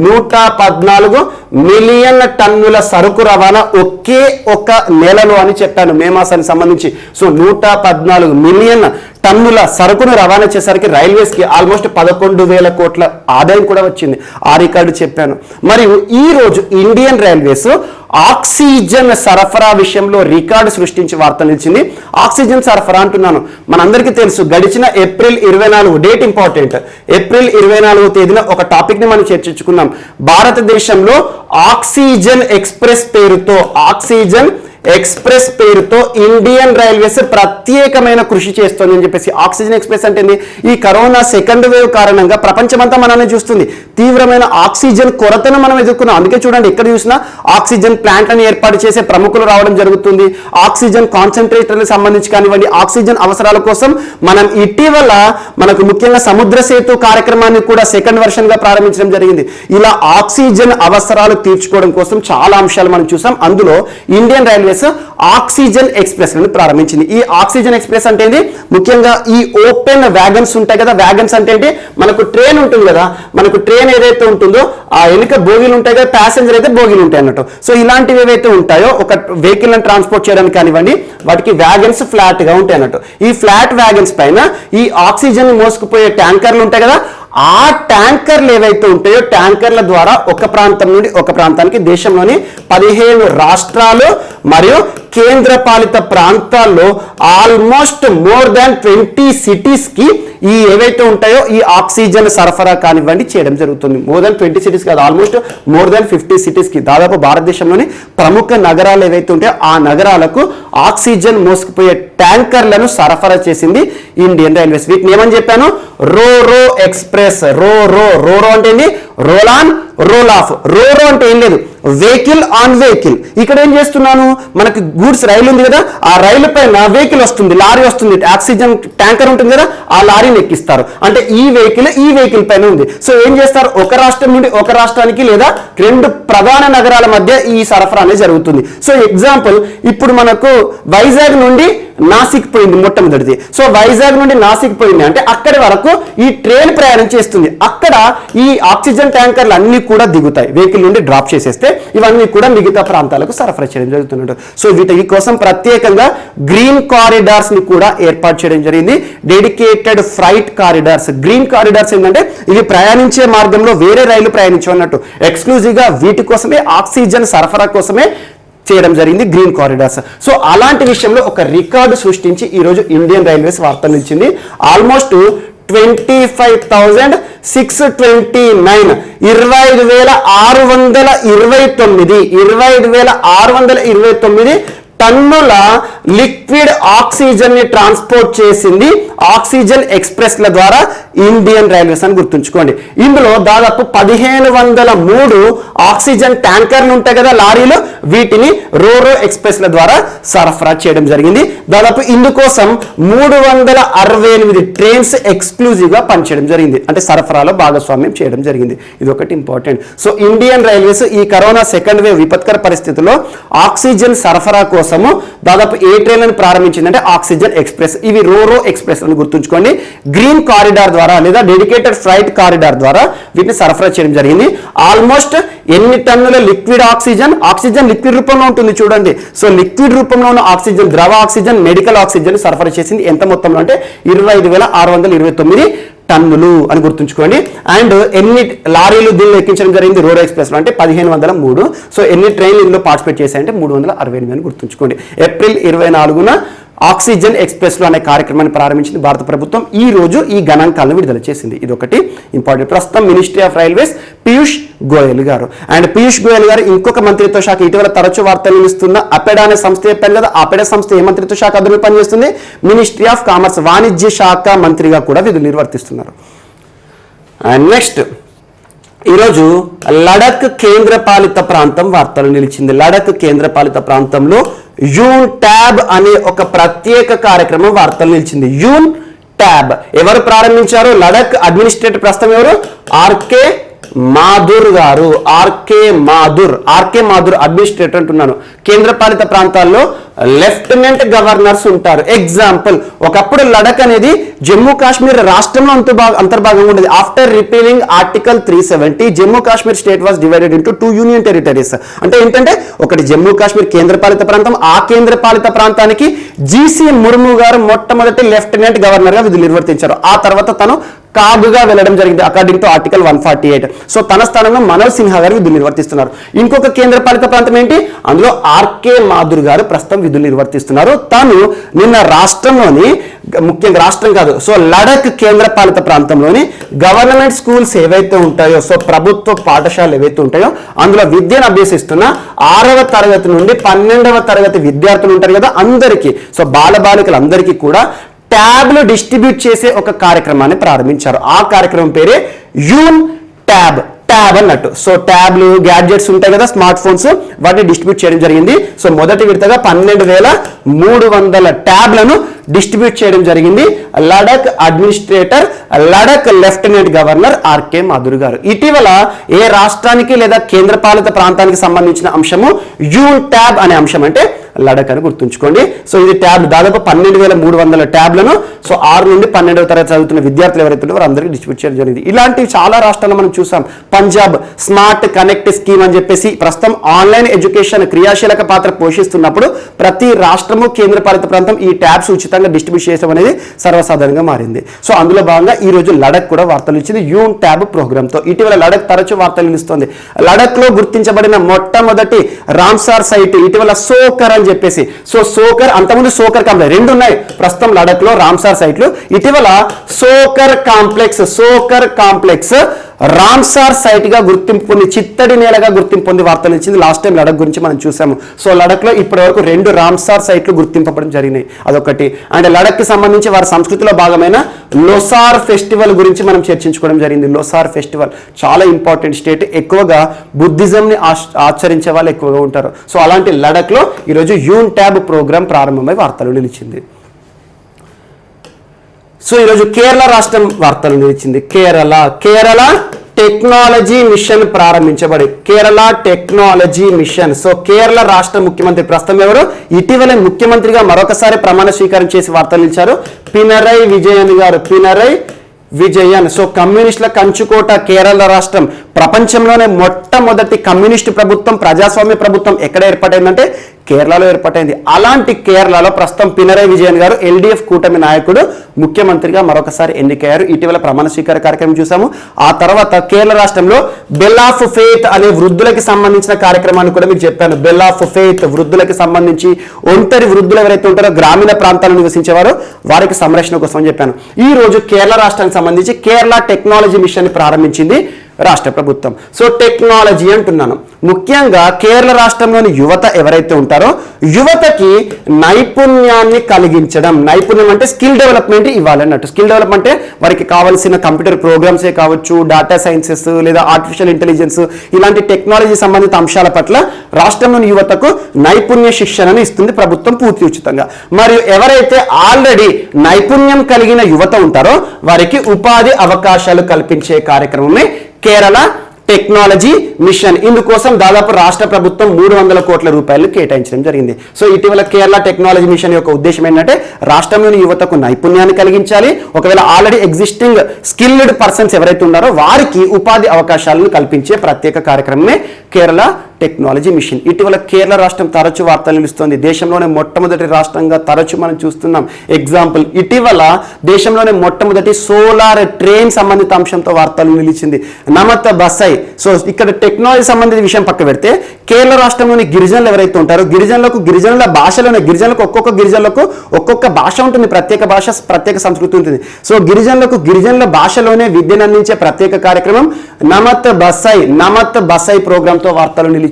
114 మిలియన్ టన్నుల సరుకు రవాణా ఒకే ఒక నెలలో అని చెప్పాను మే మాసానికి సంబంధించి. సో 114 మిలియన్ టన్నుల సరుకును రవాణా చేసరికి రైల్వేస్ కి ఆల్మోస్ట్ 11,000 కోట్ల ఆదాయం కూడా వచ్చింది. ఆ రికార్డు చెప్పాను. మరియు ఈ రోజు ఇండియన్ రైల్వేస్ ఆక్సిజన్ సరఫరా విషయంలో రికార్డు సృష్టించి వార్త నిలిచింది. ఆక్సిజన్ సరఫరా అంటున్నాను, మనందరికీ తెలుసు గడిచిన ఏప్రిల్ 24 డేట్ ఇంపార్టెంట్. ఏప్రిల్ 24వ తేదీన ఒక టాపిక్ ని మనం చర్చించుకున్నాం. భారతదేశంలో ఆక్సిజన్ ఎక్స్ప్రెస్ పేరుతో ఇండియన్ రైల్వేస్ ప్రత్యేకమైన కృషి చేస్తుంది అని చెప్పేసి. ఆక్సిజన్ ఎక్స్ప్రెస్ అంటే ఈ కరోనా సెకండ్ వేవ్ కారణంగా ప్రపంచమంతా మనల్ని చూస్తుంది. తీవ్రమైన ఆక్సిజన్ కొరతను మనం ఎదుర్కొన్నాం. అందుకే చూడండి ఎక్కడ చూసినా ఆక్సిజన్ ప్లాంట్లను ఏర్పాటు చేసే ప్రముఖులు రావడం జరుగుతుంది. ఆక్సిజన్ కాన్సన్ట్రేటర్లకు సంబంధించి కానివ్వండి, ఆక్సిజన్ అవసరాల కోసం మనం ఇటీవల మనకు ముఖ్యంగా సముద్ర సేతు కార్యక్రమాన్ని కూడా సెకండ్ వర్షన్ గా ప్రారంభించడం జరిగింది. ఇలా ఆక్సిజన్ అవసరాలు తీర్చుకోవడం కోసం చాలా అంశాలు మనం చూసాం. అందులో ఇండియన్ రైల్వే ఆక్సిజన్ ఎక్స్ప్రెస్ ప్రారంభించింది. ఈ ఆక్సిజన్ ఎక్స్ప్రెస్ అంటే ముఖ్యంగా ఈ ఓపెన్ వ్యాగన్స్ ఉంటాయి కదా. వ్యాగన్స్ అంటే ఏంటి? మనకు ట్రైన్ ఉంటుంది కదా, మనకు ట్రైన్ ఏదైతే ఉంటుందో ఆ వెనుక బోగీలు ఉంటాయి కదా, ప్యాసింజర్ అయితే బోగీలు ఉంటాయి అన్నట్టు. సో ఇలాంటివి ఏవైతే ఉంటాయో ఒక వెహికల్ ట్రాన్స్పోర్ట్ చేయడానికి కానివ్వండి, వాటికి వ్యాగన్స్ ఫ్లాట్ గా ఉంటాయి అన్నట్టు. ఈ ఫ్లాట్ వ్యాగన్స్ పైన ఈ ఆక్సిజన్ మోసుకుపోయే ట్యాంకర్లు ఉంటాయి కదా, ఆ ట్యాంకర్లు ఏవైతే ఉంటాయో ట్యాంకర్ల ద్వారా ఒక ప్రాంతం నుండి ఒక ప్రాంతానికి దేశంలోని 15 రాష్ట్రాలు మరియు కేంద్ర పాలిత ప్రాంతాల్లో ఆల్మోస్ట్ మోర్ దాన్ 20 సిటీస్ కి ఈ ఏవైతే ఉంటాయో ఈ ఆక్సిజన్ సరఫరా కానివ్వండి చేయడం జరుగుతుంది. మోర్ దాన్ 20 సిటీస్ కాదు, ఆల్మోస్ట్ మోర్ దాన్ 50 సిటీస్ కి, దాదాపు భారతదేశంలోని ప్రముఖ నగరాలు ఏవైతే ఉంటాయో ఆ నగరాలకు ఆక్సిజన్ మోసుకుపోయే ట్యాంకర్లను సరఫరా చేసింది ఇండియన్ రైల్వేస్. వీటిని ఏమని చెప్పాను? రో ఎక్స్ప్రెస్. రో అంటే ఏంటి? Roll-on role of. రోరో అంటే ఏం లేదు, వెహికల్ ఆన్ వెహికల్. ఇక్కడ ఏం చేస్తున్నాను, మనకి గూడ్స్ రైలు ఉంది కదా, ఆ రైలు పైన వెహికల్ వస్తుంది, లారీ వస్తుంది, ఆక్సిజన్ ట్యాంకర్ ఉంటుంది కదా, ఆ లారీని ఎక్కిస్తారు. అంటే ఈ వెహికల్ పైన ఉంది. సో ఏం చేస్తారు, ఒక రాష్ట్రం నుండి ఒక రాష్ట్రానికి లేదా రెండు ప్రధాన నగరాల మధ్య ఈ సరఫరా అనేది జరుగుతుంది. సో ఎగ్జాంపుల్, ఇప్పుడు మనకు వైజాగ్ నుండి నాసిక్ పోయింది మొట్టమొదటిది. సో వైజాగ్ నుండి నాసిక్ పోయింది అంటే అక్కడి వరకు ఈ ట్రైన్ ప్రయాణం చేస్తుంది. అక్కడ ఈ ఆక్సిజన్ ట్యాంకర్లు అన్ని కూడా దిగుతాయి, వెహికల్ నుండి డ్రాప్ చేసేస్తే ఇవన్నీ కూడా మిగతా ప్రాంతాలకు సరఫరా చేయడం జరుగుతున్నట్టు. సో వీటి కోసం ప్రత్యేకంగా గ్రీన్ కారిడార్స్ ని కూడా ఏర్పాటు చేయడం జరిగింది, dedicated freight corridors. Green corridors ఏంటంటే ఇవి ప్రయాణించే మార్గంలో వేరే రైలు ప్రయాణించమన్నట్టు, ఎక్స్క్లూజివ్ గా వీటి కోసమే, ఆక్సిజన్ సరఫరా కోసమే చేయడం జరిగింది గ్రీన్ కారిడార్స్. సో అలాంటి విషయంలో ఒక రికార్డు సృష్టించి ఈరోజు ఇండియన్ రైల్వేస్ వార్తలు ఇచ్చింది. ఆల్మోస్ట్ 25,629 25,629 టన్నుల లిక్విడ్ ఆక్సిజన్ ని ట్రాన్స్పోర్ట్ చేసింది ఆక్సిజన్ ఎక్స్ప్రెస్ల ద్వారా ఇండియన్ రైల్వేస్ అని గుర్తుంచుకోండి. ఇందులో దాదాపు 1,503 ఆక్సిజన్ ట్యాంకర్లు ఉంటాయి కదా, లారీలు, వీటిని రోరో ఎక్స్ప్రెస్ల ద్వారా సరఫరా చేయడం జరిగింది. దాదాపు ఇందుకోసం 368 ట్రైన్స్ ఎక్స్క్లూజివ్ గా పనిచేయడం జరిగింది, అంటే సరఫరాలో భాగస్వామ్యం చేయడం జరిగింది. ఇది ఒకటి ఇంపార్టెంట్. సో ఇండియన్ రైల్వేస్ ఈ కరోనా సెకండ్ వేవ్ విపత్కర పరిస్థితుల్లో ఆక్సిజన్ సరఫరా కోసము దాదాపు ఏ ట్రైన్లను ప్రారంభించిందంటే ఆక్సిజన్ ఎక్స్ప్రెస్. ఇవి రోరో ఎక్స్ప్రెస్ అని గుర్తుంచుకోండి. గ్రీన్ కారిడార్ ద్వారా లేదా డెడికేటెడ్ ఫ్రైట్ కారిడార్ ద్వారా వీటిని సరఫరా చేయడం జరిగింది. ఆల్మోస్ట్ ఎన్ని టన్నుల లిక్విడ్ ఆక్సిజన్ లిక్విడ్ రూపంలో ఉంటుంది చూడండి. సో లిక్విడ్ రూపంలో ఉన్న ఆక్సిజన్, ద్రవ ఆక్సిజన్, మెడికల్ ఆక్సిజన్ సరఫరా చేసింది ఎంత మొత్తంలో అంటే 25,629 టన్నులు అని గుర్తుంచుకోండి. అండ్ ఎన్ని లారీలు దీనిలో ఎక్కించడం జరిగింది రోరో ఎక్స్ప్రెస్ లో అంటే 1,503. సో ఎన్ని ట్రైన్లు ఇందులో పార్టిసిపేట్ చేశాయంటే 368 అని గుర్తుంచుకోండి. ఏప్రిల్ 24న ఆక్సిజన్ ఎక్స్ప్రెస్ లో అనే కార్యక్రమాన్ని ప్రారంభించింది భారత ప్రభుత్వం. ఈ రోజు ఈ గణాంకాలను విడుదల చేసింది. ఇది ఒకటి ఇంపార్టెంట్. ప్రస్తుతం ministry of railways Piyush Goyal గారు, అండ్ పీయూష్ గోయల్ గారు ఇంకొక మంత్రిత్వ శాఖ ఇటీవల తరచూ వార్తలు ఇస్తున్న అపెడా అనే సంస్థ చెప్పాను కదా, అపెడా సంస్థ ఏ మంత్రిత్వ శాఖ అదుపు పనిచేస్తుంది, మినిస్ట్రీ ఆఫ్ కామర్స్ వాణిజ్య శాఖ మంత్రిగా కూడా విధులు నిర్వర్తిస్తున్నారు. అండ్ నెక్స్ట్ ఈరోజు లడక్ కేంద్రపాలిత ప్రాంతం వార్తలు నిలిచింది. లడక్ కేంద్రపాలిత ప్రాంతంలో యూన్ ట్యాబ్ అనే ఒక ప్రత్యేక కార్యక్రమం వార్తలు నిలిచింది. యూన్ ట్యాబ్ ఎవరు ప్రారంభించారు? లడక్ అడ్మినిస్ట్రేటర్ ప్రస్తుతం ఎవరు? ఆర్కే మాథుర్ గారు. ఆర్కే మాథుర్ అడ్మినిస్ట్రేటర్ అంటున్నాను. కేంద్రపాలిత ప్రాంతాల్లో లెఫ్టినెంట్ గవర్నర్స్ ఉంటారు. ఎగ్జాంపుల్, ఒకప్పుడు లడక్ అనేది జమ్మూ కాశ్మీర్ రాష్ట్రంలో అంతర్భాగంగా ఉండేది. After repealing article 370 Jammu Kashmir state was divided into 2 union territories. అంటే ఏంటంటే ఒకటి జమ్మూ కాశ్మీర్ కేంద్రపాలిత ప్రాంతం, ఆ కేంద్రపాలిత ప్రాంతానికి జీసీ ముర్ము గారు మొట్టమొదటి లెఫ్టినెంట్ గవర్నర్ గా విధులు నిర్వర్తించారు. ఆ తర్వాత తను కాగుగా వెళ్ళడం జరిగింది అకార్డింగ్ టు ఆర్టికల్ 148. సో తన స్థానంలో మనోజ్ సిన్హా గారు విధులు నిర్వర్తిస్తున్నారు. ఇంకొక కేంద్రపాలిత ప్రాంతం ఏంటి? అందులో ఆర్కే మాథుర్ గారు ప్రస్తుతం విధులు నిర్వర్తిస్తున్నారు. తాను నిన్న రాష్ట్రంలోని, ముఖ్యంగా రాష్ట్రం కాదు, సో లడక్ కేంద్రపాలిత ప్రాంతంలోని గవర్నమెంట్ స్కూల్స్ ఏవైతే ఉంటాయో, సో ప్రభుత్వ పాఠశాలలు ఏవైతే ఉంటాయో అందులో విద్యను అభ్యసిస్తున్న 6వ తరగతి నుండి 12వ తరగతి విద్యార్థులు ఉంటారు కదా, అందరికీ, సో బాలబాలికలందరికీ కూడా ట్యాబ్లు డిస్ట్రిబ్యూట్ చేసే ఒక కార్యక్రమాన్ని ప్రారంభించారు. ఆ కార్యక్రమం పేరే యూన్ ట్యాబ్ అన్నట్టు. సో ట్యాబ్లు, గ్యాడ్జెట్స్ ఉంటాయి కదా, స్మార్ట్ ఫోన్స్, వాటిని డిస్ట్రిబ్యూట్ చేయడం జరిగింది. సో మొదటి విడతగా 12,300 ట్యాబ్లను డిస్ట్రిబ్యూట్ చేయడం జరిగింది Ladakh administrator, Ladakh lieutenant governor R K Mathur గారు. ఇటీవల ఏ రాష్ట్రానికి లేదా కేంద్రపాలిత ప్రాంతానికి సంబంధించిన అంశము యూన్ ట్యాబ్ అనే అంశం అంటే లడక్ అని గుర్తుంచుకోండి. సో ఇది ట్యాబ్ దాదాపు 12,300 ట్యాబ్లను సో 6 నుండి 12వ తరగతి చదువుతున్న విద్యార్థులు ఎవరైతే ఉన్నారో అందరికీ డిస్ట్రిబ్యూట్ చేయడం జరిగింది. ఇలాంటివి చాలా రాష్ట్రాల్లో మనం చూసాం. పంజాబ్ స్మార్ట్ కనెక్ట్ స్కీమ్ అని చెప్పేసి ప్రస్తుతం ఆన్లైన్ ఎడ్యుకేషన్ క్రియాశీలక పాత్ర పోషిస్తున్నప్పుడు ప్రతి రాష్ట్రము, కేంద్రపాలిత ప్రాంతం ఈ ట్యాబ్స్ ఉచితంగా డిస్ట్రిబ్యూట్ చేయడం అనేది సర్వసాధారణంగా మారింది. సో అందులో భాగంగా ఈ రోజు లడక్ కూడా వార్తలు ఇచ్చింది యూన్ ట్యాబ్ ప్రోగ్రామ్ తో. ఇటీవల లడక్ తరచూ వార్తలు నిలుస్తుంది. లడక్ లో గుర్తించబడిన మొట్టమొదటి రామ్సార్ సైట్ ఇటీవల సోకర్ అని చెప్పేసి, సో సోకర్, అంతకుముందు సోకర్ కాంప్లెక్స్ 2 ఉన్నాయి ప్రస్తుతం లడక్ లో రామ్సార్ సైట్లు. ఇటీవల సోకర్ కాంప్లెక్స్ రామ్సార్ సైట్ గా గుర్తింపు పొంది, చిత్తడి నేలగా గుర్తింపు పొంది వార్తలు ఇచ్చింది. లాస్ట్ టైం లడక్ గురించి మనం చూసాము. సో లడక్ లో ఇప్పటి వరకు 2 రామ్సార్ సైట్లు గుర్తింపబడడం జరిగినాయి. అదొకటి. అండ్ లడక్ కి సంబంధించి వారి సంస్కృతిలో భాగమైన లోసార్ ఫెస్టివల్ గురించి మనం చర్చించుకోవడం జరిగింది. లోసార్ ఫెస్టివల్ చాలా ఇంపార్టెంట్ స్టేట్, ఎక్కువగా బుద్ధిజం ని ఆచరించే వాళ్ళు ఎక్కువగా ఉంటారు. సో అలాంటి లడక్ లో ఈరోజు యూన్ ట్యాబ్ ప్రోగ్రామ్ ప్రారంభమై వార్తలు నిలిచింది. సో ఈరోజు కేరళ రాష్ట్రం వార్తలు నిలిచింది. కేరళ టెక్నాలజీ మిషన్ ప్రారంభించబడి, Kerala technology mission. So Kerala రాష్ట్ర ముఖ్యమంత్రి ప్రస్తుతం ఎవరు? ఇటీవల ముఖ్యమంత్రిగా మరొకసారి ప్రమాణ స్వీకారం చేసి వార్తలు నిలిచారు పినరై విజయన్ గారు. పినరై విజయన్. సో కమ్యూనిస్టుల కంచుకోట కేరళ రాష్ట్రం. ప్రపంచంలోనే మొట్టమొదటి కమ్యూనిస్టు ప్రభుత్వం, ప్రజాస్వామ్య ప్రభుత్వం ఎక్కడ ఏర్పాటైందంటే కేరళలో ఏర్పాటైంది. అలాంటి కేరళలో ప్రస్తుతం పినరై విజయన్ గారు ఎల్డీఎఫ్ కూటమి నాయకుడు ముఖ్యమంత్రిగా మరొకసారి ఎన్నికయ్యారు. ఇటీవల ప్రమాణ స్వీకార కార్యక్రమం చూసాము. ఆ తర్వాత కేరళ రాష్ట్రంలో బెల్ ఆఫ్ ఫెయిత్ అనే వృద్ధులకి సంబంధించిన కార్యక్రమాన్ని కూడా మీకు చెప్పాను. బెల్ ఆఫ్ ఫెయిత్ వృద్ధులకి సంబంధించి, ఒంటరి వృద్ధులు ఎవరైతే ఉంటారో గ్రామీణ ప్రాంతాల్లో నివసించేవారో వారికి సంరక్షణ కోసం చెప్పాను. ఈ రోజు కేరళ రాష్ట్రానికి సంబంధించి కేరళ టెక్నాలజీ మిషన్ ప్రారంభించింది రాష్ట్ర ప్రభుత్వం. సో టెక్నాలజీ అంటున్నాను. ముఖ్యంగా కేరళ రాష్ట్రంలోని యువత ఎవరైతే ఉంటారో యువతకి నైపుణ్యాన్ని కలిగించడం. నైపుణ్యం అంటే స్కిల్ డెవలప్మెంట్ ఇవ్వాలన్నట్టు. స్కిల్ డెవలప్మెంట్ అంటే వారికి కావాల్సిన కంప్యూటర్ ప్రోగ్రామ్సే కావచ్చు, డేటా సైన్సెస్ లేదా ఆర్టిఫిషియల్ ఇంటెలిజెన్స్, ఇలాంటి టెక్నాలజీ సంబంధిత అంశాల పట్ల రాష్ట్రంలోని యువతకు నైపుణ్య శిక్షణను ఇస్తుంది ప్రభుత్వం పూర్తి ఉచితంగా. మరియు ఎవరైతే ఆల్రెడీ నైపుణ్యం కలిగిన యువత ఉంటారో వారికి ఉపాధి అవకాశాలు కల్పించే కార్యక్రమమే కేరళ టెక్నాలజీ మిషన్. ఇందుకోసం దాదాపు రాష్ట్ర ప్రభుత్వం 300 కోట్ల రూపాయలు కేటాయించడం జరిగింది. సో ఇటీవల కేరళ టెక్నాలజీ మిషన్ యొక్క ఉద్దేశం ఏంటంటే రాష్ట్రంలోని యువతకు నైపుణ్యాన్ని కలిగించాలి. ఒకవేళ ఆల్రెడీ ఎగ్జిస్టింగ్ స్కిల్డ్ పర్సన్స్ ఎవరైతే ఉన్నారో వారికి ఉపాధి అవకాశాలను కల్పించే ప్రత్యేక కార్యక్రమమే కేరళ టెక్నాలజీ మిషన్. ఇటీవల కేరళ రాష్ట్రం తరచు వార్తలు నిలుస్తుంది. దేశంలోనే మొట్టమొదటి రాష్ట్రంగా తరచు మనం చూస్తున్నాం. ఎగ్జాంపుల్, ఇటీవల దేశంలోనే మొట్టమొదటి సోలార్ ట్రైన్ సంబంధిత అంశంతో వార్తలు నిలిచింది, నమత బసై. సో ఇక్కడ టెక్నాలజీ సంబంధిత విషయం పక్క పెడితే కేరళ రాష్ట్రంలోని గిరిజనులు ఎవరైతే ఉంటారో గిరిజనుల భాషలోనే, ఒక్కొక్క ఒక్కొక్క భాష ఉంటుంది, ప్రత్యేక భాష, ప్రత్యేక సంస్కృతి ఉంటుంది. సో గిరిజనుల భాషలోనే విద్యను అందించే ప్రత్యేక కార్యక్రమం నమత్ బసై ప్రోగ్రాంతో వార్తలు నిలిచింది.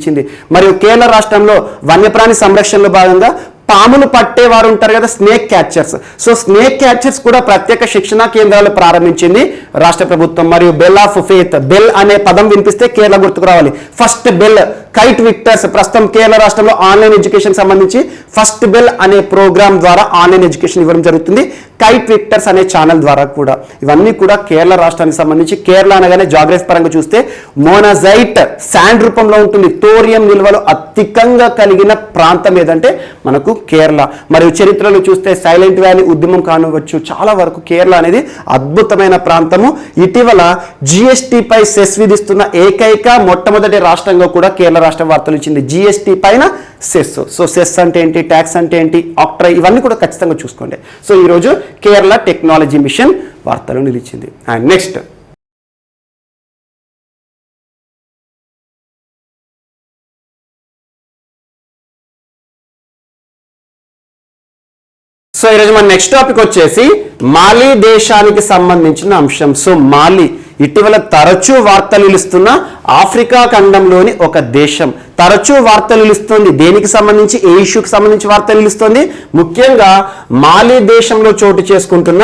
మరియు కేరళ రాష్ట్రంలో వన్యప్రాణి సంరక్షణలో భాగంగా పాములు పట్టేవారు ఉంటారు కదా, snake catchers. So snake catchers కూడా ప్రత్యేక శిక్షణా కేంద్రాలు ప్రారంభించింది రాష్ట్ర ప్రభుత్వం. మరియు బెల్ ఆఫ్ ఫెయిత్, బెల్ అనే పదం వినిపిస్తే కేరళ గుర్తుకు రావాలి. First bell KITE Victers. ప్రస్తుతం కేరళ రాష్ట్రంలో ఆన్లైన్ ఎడ్యుకేషన్ సంబంధించి ఫస్ట్ బెల్ అనే ప్రోగ్రామ్ ద్వారా ఆన్లైన్ ఎడ్యుకేషన్ ఇవ్వడం జరుగుతుంది, కైట్ విక్టర్స్ అనే ఛానల్ ద్వారా కూడా. ఇవన్నీ కూడా కేరళ రాష్ట్రానికి సంబంధించి. కేరళ అనగానే జాగ్రఫీ పరంగా చూస్తే మోనజైట్ శాండ్ రూపంలో ఉంటుంది. థోరియం నిల్వలు అధికంగా కలిగిన ప్రాంతం ఏదంటే మనకు కేరళ. మరియు చరిత్రలో చూస్తే సైలెంట్ వ్యాలీ ఉద్యమం కానివచ్చు, చాలా వరకు కేరళ అనేది అద్భుతమైన ప్రాంతము. ఇటీవల జిఎస్టీ పై సెస్ విధిస్తున్న ఏకైక మొట్టమొదటి రాష్ట్రంగా కూడా కేరళ రాష్ట్రం వార్తలు ఇచ్చింది. జిఎస్టీ పైన సెస్. సో సెస్ అంటే ఏంటి, ట్యాక్స్ అంటే ఏంటి, ఆక్ట్రై, ఇవన్నీ కూడా ఖచ్చితంగా చూసుకోండి. సో ఈరోజు కేరళ టెక్నాలజీ మిషన్ వార్తలు నిలిచింది. అండ్ నెక్స్ట్, సో ఈరోజు మన నెక్స్ట్ టాపిక్ వచ్చేసి మాలి దేశానికి సంబంధించిన అంశం. సో మాలి ఇటీవల తరచూ వార్తలు నిలుస్తున్న ఆఫ్రికా ఖండంలోని ఒక దేశం. తరచూ వార్తలు నిలుస్తుంది. దేనికి సంబంధించి, ఏ ఇష్యూకి సంబంధించి వార్తలు నిలుస్తుంది? ముఖ్యంగా మాలి దేశంలో చోటు చేసుకుంటున్న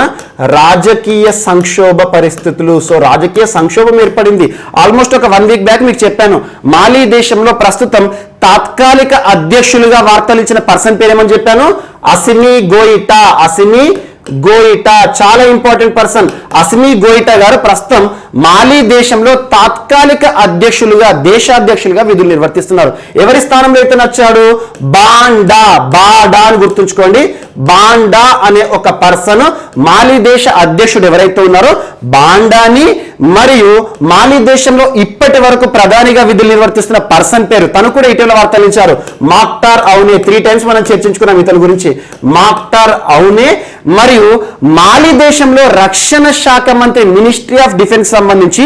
రాజకీయ సంక్షోభ పరిస్థితులు. సో రాజకీయ సంక్షోభం ఏర్పడింది. ఆల్మోస్ట్ ఒక 1 వీక్ బ్యాక్ మీకు చెప్పాను. మాలి దేశంలో ప్రస్తుతం తాత్కాలిక అధ్యక్షులుగా వార్తలు ఇచ్చిన పర్సన్ పేరేమని చెప్పాను? అసిమి గోయిటా. చాలా ఇంపార్టెంట్ పర్సన్. అసిమి గోయిటా గారు ప్రస్తుతం మాలి దేశంలో తాత్కాలిక అధ్యక్షులుగా, దేశాధ్యక్షులుగా విధులు నిర్వర్తిస్తున్నారు. ఎవరి స్థానంలో అయితే నచ్చాడు? బాడా అని గుర్తుంచుకోండి. బాండా అనే ఒక పర్సన్ మాలి దేశ అధ్యక్షుడు ఎవరైతే ఉన్నారో బాండాని, మరియు మాలి దేశంలో ఇప్పటి వరకు ప్రధానిగా విధులు నిర్వర్తిస్తున్న పర్సన్ పేరు, తను కూడా ఇటీవల వార్తలు ఇచ్చారు, మాక్టార్ ఔనే. 3 టైమ్స్ మనం చర్చించుకున్నాం ఇతని గురించి. మాక్టార్ ఔనే. మరియు మాలి దేశంలో రక్షణ శాఖ మంత్రి, మినిస్ట్రీ ఆఫ్ డిఫెన్స్ సంబంధించి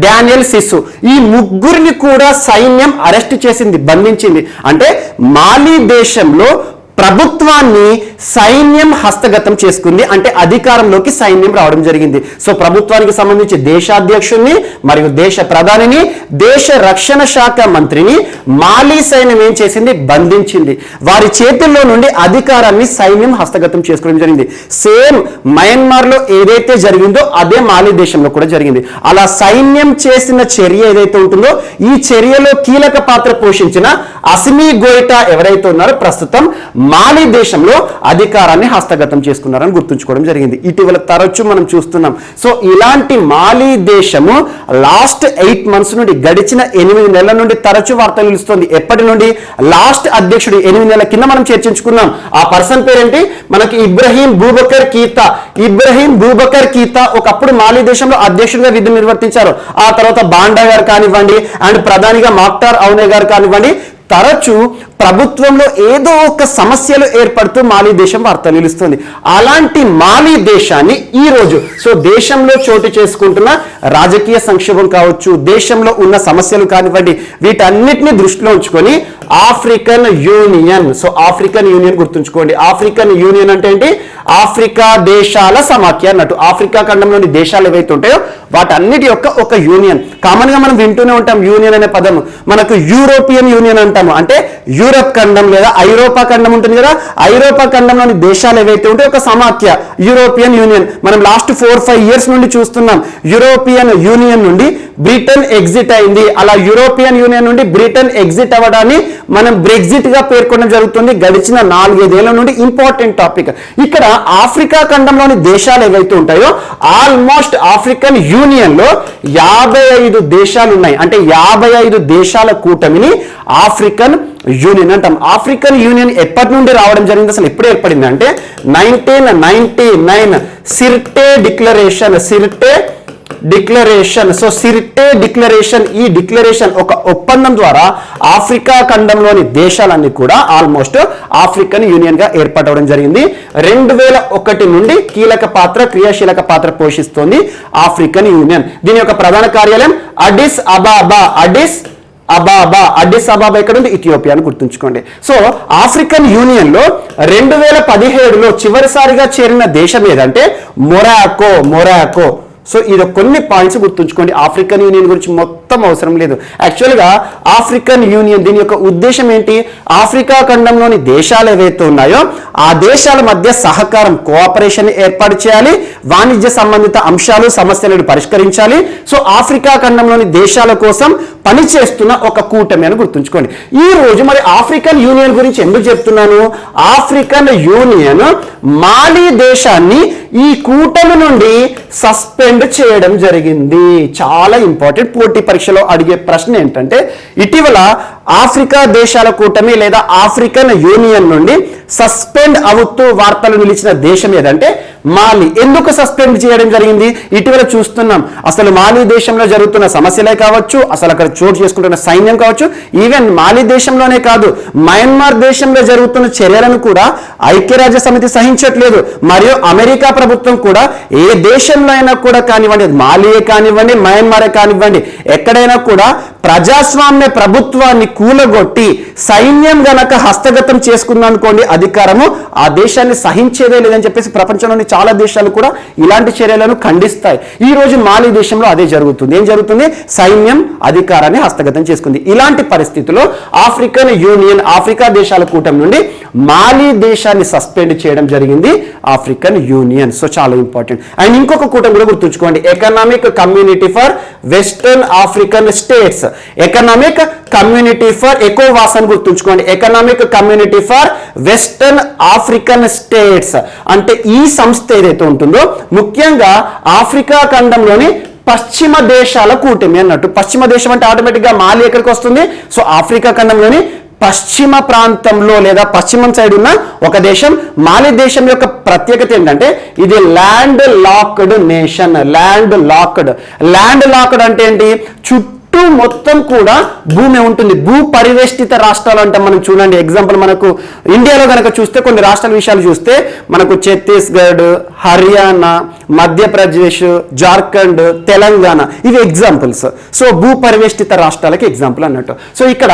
డానియల్ సిస్సు. ఈ ముగ్గురిని కూడా సైన్యం అరెస్ట్ చేసింది, బంధించింది. అంటే మాలి దేశంలో ప్రభుత్వాన్ని సైన్యం హస్తగతం చేసుకుంది, అంటే అధికారంలోకి సైన్యం రావడం జరిగింది. సో ప్రభుత్వానికి సంబంధించి దేశాధ్యక్షుడిని మరియు దేశ ప్రధానిని, దేశ రక్షణ శాఖ మంత్రిని మాలీ సైన్యం ఏం చేసింది? బంధించింది. వారి చేతుల్లో నుండి అధికారాన్ని సైన్యం హస్తగతం చేసుకోవడం జరిగింది. సేమ్ మయన్మార్ లో ఏదైతే జరిగిందో అదే మాలీ దేశంలో కూడా జరిగింది. అలా సైన్యం చేసిన చర్య ఏదైతే ఉంటుందో ఈ చర్యలో కీలక పాత్ర పోషించిన అసిమి గోయిటా ఎవరైతే ఉన్నారో ప్రస్తుతం మాలీ దేశంలో అధికారాన్ని హస్తగతం చేసుకున్నారని గుర్తుంచుకోవడం జరిగింది. ఇటీవల తరచూ మనం చూస్తున్నాం. సో ఇలాంటి మాలీ దేశము లాస్ట్ 8 months నుండి, గడిచిన 8 నెలల నుండి తరచూ వార్తలు నిలుస్తుంది. ఎప్పటి నుండి? లాస్ట్ అధ్యక్షుడు 8 నెలల కింద మనం చర్చించుకున్నాం. ఆ పర్సన్ పేరేంటి? మనకి ఇబ్రహీం బూబకర్ కీతా. ఇబ్రహీం బూబకర్ కీతా ఒకప్పుడు మాలీ దేశంలో అధ్యక్షుడిగా విధులు నిర్వర్తించారు. ఆ తర్వాత బాండా గారు కానివ్వండి అండ్ ప్రధానిగా మాక్టార్ ఔనే గారు కానివ్వండి, తరచూ ప్రభుత్వంలో ఏదో ఒక సమస్యలు ఏర్పడుతూ మాలీ దేశం వార్తలు నిలుస్తుంది. అలాంటి మాలీ దేశాన్ని ఈ రోజు సో దేశంలో చోటు చేసుకుంటున్న రాజకీయ సంక్షోభం కావచ్చు, దేశంలో ఉన్న సమస్యలు కానివ్వండి, వీటన్నిటిని దృష్టిలో ఉంచుకొని African union, so African union గుర్తుంచుకోండి. ఆఫ్రికన్ యూనియన్ అంటే ఏంటి? ఆఫ్రికా దేశాల సమాఖ్య అన్నట్టు. ఆఫ్రికా ఖండంలోని దేశాలు ఏవైతే ఉంటాయో వాటన్నిటి యొక్క ఒక యూనియన్. కామన్ గా మనం వింటూనే ఉంటాం యూనియన్ అనే పదము. మనకు యూరోపియన్ యూనియన్ అంటాము, అంటే యూరప్ ఖండం లేదా ఐరోపా ఖండం ఉంటుంది కదా, ఐరోపా ఖండంలోని దేశాలు ఏవైతే ఉంటాయో ఒక సమాఖ్య యూరోపియన్ యూనియన్. మనం లాస్ట్ 4-5 years నుండి చూస్తున్నాం. యూరోపియన్ యూనియన్ నుండి బ్రిటన్ ఎగ్జిట్ అయింది. అలా యూరోపియన్ యూనియన్ నుండి బ్రిటన్ ఎగ్జిట్ అవ్వడాన్ని మనం బ్రెగ్జిట్ గా పేర్కొనడం జరుగుతుంది గడిచిన 4-5 ఏళ్ల నుండి. Important topic. ఇక్కడ ఆఫ్రికా ఖండంలోని దేశాలు ఏవైతే ఉంటాయో ఆల్మోస్ట్ ఆఫ్రికన్ యూనియన్ లో 55 దేశాలు ఉన్నాయి. అంటే 55 దేశాల కూటమిని ఆఫ్రికన్ యూనియన్ అంటాం. ఆఫ్రికన్ యూనియన్ ఎప్పటి నుండి రావడం జరిగింది? అసలు ఎప్పుడు ఏర్పడింది అంటే 1999 సిర్టే డిక్లరేషన్. సిర్టే డిక్లరేషన్. సో సిర్టే డిక్లరేషన్, ఈ డిక్లరేషన్ ఒక ఒప్పందం ద్వారా ఆఫ్రికా ఖండంలోని దేశాలన్నీ కూడా ఆల్మోస్ట్ ఆఫ్రికన్ యూనియన్ గా ఏర్పడడం జరిగింది. 2001 నుండి క్రియాశీలక పాత్ర పోషిస్తోంది ఆఫ్రికన్ యూనియన్. దీని యొక్క ప్రధాన కార్యాలయం అడిస్ అబాబా. అడిస్ అబాబా ఎక్కడ ఉంది? ఇథియోపియా అని గుర్తుంచుకోండి. సో ఆఫ్రికన్ యూనియన్ లో 2017లో చివరిసారిగా చేరిన దేశం ఏదంటే మొరాకో. సో ఇది కొన్ని పాయింట్స్ గుర్తుంచుకోండి. ఆఫ్రికన్ యూనియన్ గురించి మొత్తం అవసరం లేదు. యాక్చువల్గా ఆఫ్రికన్ యూనియన్ దీని యొక్క ఉద్దేశం ఏంటి? ఆఫ్రికా ఖండంలోని దేశాలు ఏవైతే ఉన్నాయో ఆ దేశాల మధ్య సహకారం, కోఆపరేషన్ ఏర్పాటు చేయాలి, వాణిజ్య సంబంధిత అంశాలు, సమస్యలను పరిష్కరించాలి. సో ఆఫ్రికా ఖండంలోని దేశాల కోసం పనిచేస్తున్న ఒక కూటమి అని గుర్తుంచుకోండి. ఈ రోజు మరి ఆఫ్రికన్ యూనియన్ గురించి ఎందుకు చెప్తున్నాను? ఆఫ్రికన్ యూనియన్ మాలీ దేశాన్ని ఈ కూటమి నుండి సస్పెండ్ చేయడం జరిగింది. చాలా ఇంపార్టెంట్. పోటీ పరీక్షలో అడిగే ప్రశ్న ఏంటంటే ఇటీవల ఆఫ్రికా దేశాల కూటమి లేదా ఆఫ్రికన్ యూనియన్ నుండి సస్పెండ్ అవుతూ వార్తలు నిలిచిన దేశం ఏదంటే మాలి. ఎందుకు సస్పెండ్ చేయడం జరిగింది? ఇటీవల చూస్తున్నాం. అసలు మాలి దేశంలో జరుగుతున్న సమస్యలే కావచ్చు, అసలు అక్కడ చోటు చేసుకుంటున్న సైన్యం కావచ్చు, ఈవెన్ మాలి దేశంలోనే కాదు మయన్మార్ దేశంలో జరుగుతున్న చర్యలను కూడా ఐక్యరాజ్య సమితి సహించట్లేదు. మరియు అమెరికా ప్రభుత్వం కూడా ఏ దేశంలో అయినా కూడా కానివ్వండి, మాలియే కానివ్వండి, మయన్మారే కానివ్వండి, ఎక్కడైనా కూడా ప్రజాస్వామ్య ప్రభుత్వాన్ని కూలగొట్టి సైన్యం గనక హస్తగతం చేసుకుందనుకోండి అధికారము, ఆ దేశాన్ని సహించేదే లేదని చెప్పేసి ప్రపంచంలోని చాలా దేశాలు కూడా ఇలాంటి చర్యలను ఖండిస్తాయి. ఈ రోజు మాలి దేశంలో అదే జరుగుతుంది. ఏం జరుగుతుంది? సైన్యం అధికారాన్ని హస్తగతం చేసుకుంది. ఇలాంటి పరిస్థితుల్లో ఆఫ్రికన్ యూనియన్, ఆఫ్రికా దేశాల కూటమి నుండి మాలి దేశాన్ని సస్పెండ్ చేయడం జరిగింది ఆఫ్రికన్ యూనియన్. సో చాలా ఇంపార్టెంట్. అండ్ ఇంకొక కూటమి కూడా గుర్తుంచుకోండి, economic community for western African states. Economic community for ఎకోవాస్ అని గుర్తుంచుకోండి. Economic community for western African states అంటే ఈ సంస్థ ఏదైతే ఉంటుందో ముఖ్యంగా ఆఫ్రికా ఖండంలోని పశ్చిమ దేశాల కూటమి అన్నట్టు. పశ్చిమ దేశం అంటే ఆటోమేటిక్ గా మాలి ఎక్కడికి వస్తుంది? సో ఆఫ్రికా ఖండంలోని పశ్చిమ ప్రాంతంలో లేదా పశ్చిమం సైడ్ ఉన్న ఒక దేశం. మాలి దేశం యొక్క ప్రత్యేకత ఏంటంటే ఇది land locked nation. Land locked అంటే ఏంటి? చుట్టూ చుట్టూ మొత్తం కూడా భూమి ఉంటుంది. భూ పరివేష్టిత రాష్ట్రాలు అంటే మనం చూడండి, ఎగ్జాంపుల్ మనకు ఇండియాలో కనుక చూస్తే కొన్ని రాష్ట్రాల విషయాలు చూస్తే మనకు ఛత్తీస్గఢ్, హర్యానా, మధ్యప్రదేశ్, జార్ఖండ్, తెలంగాణ ఇవి ఎగ్జాంపుల్స్. సో భూ పరివేష్టిత రాష్ట్రాలకి ఎగ్జాంపుల్ అన్నట్టు. సో ఇక్కడ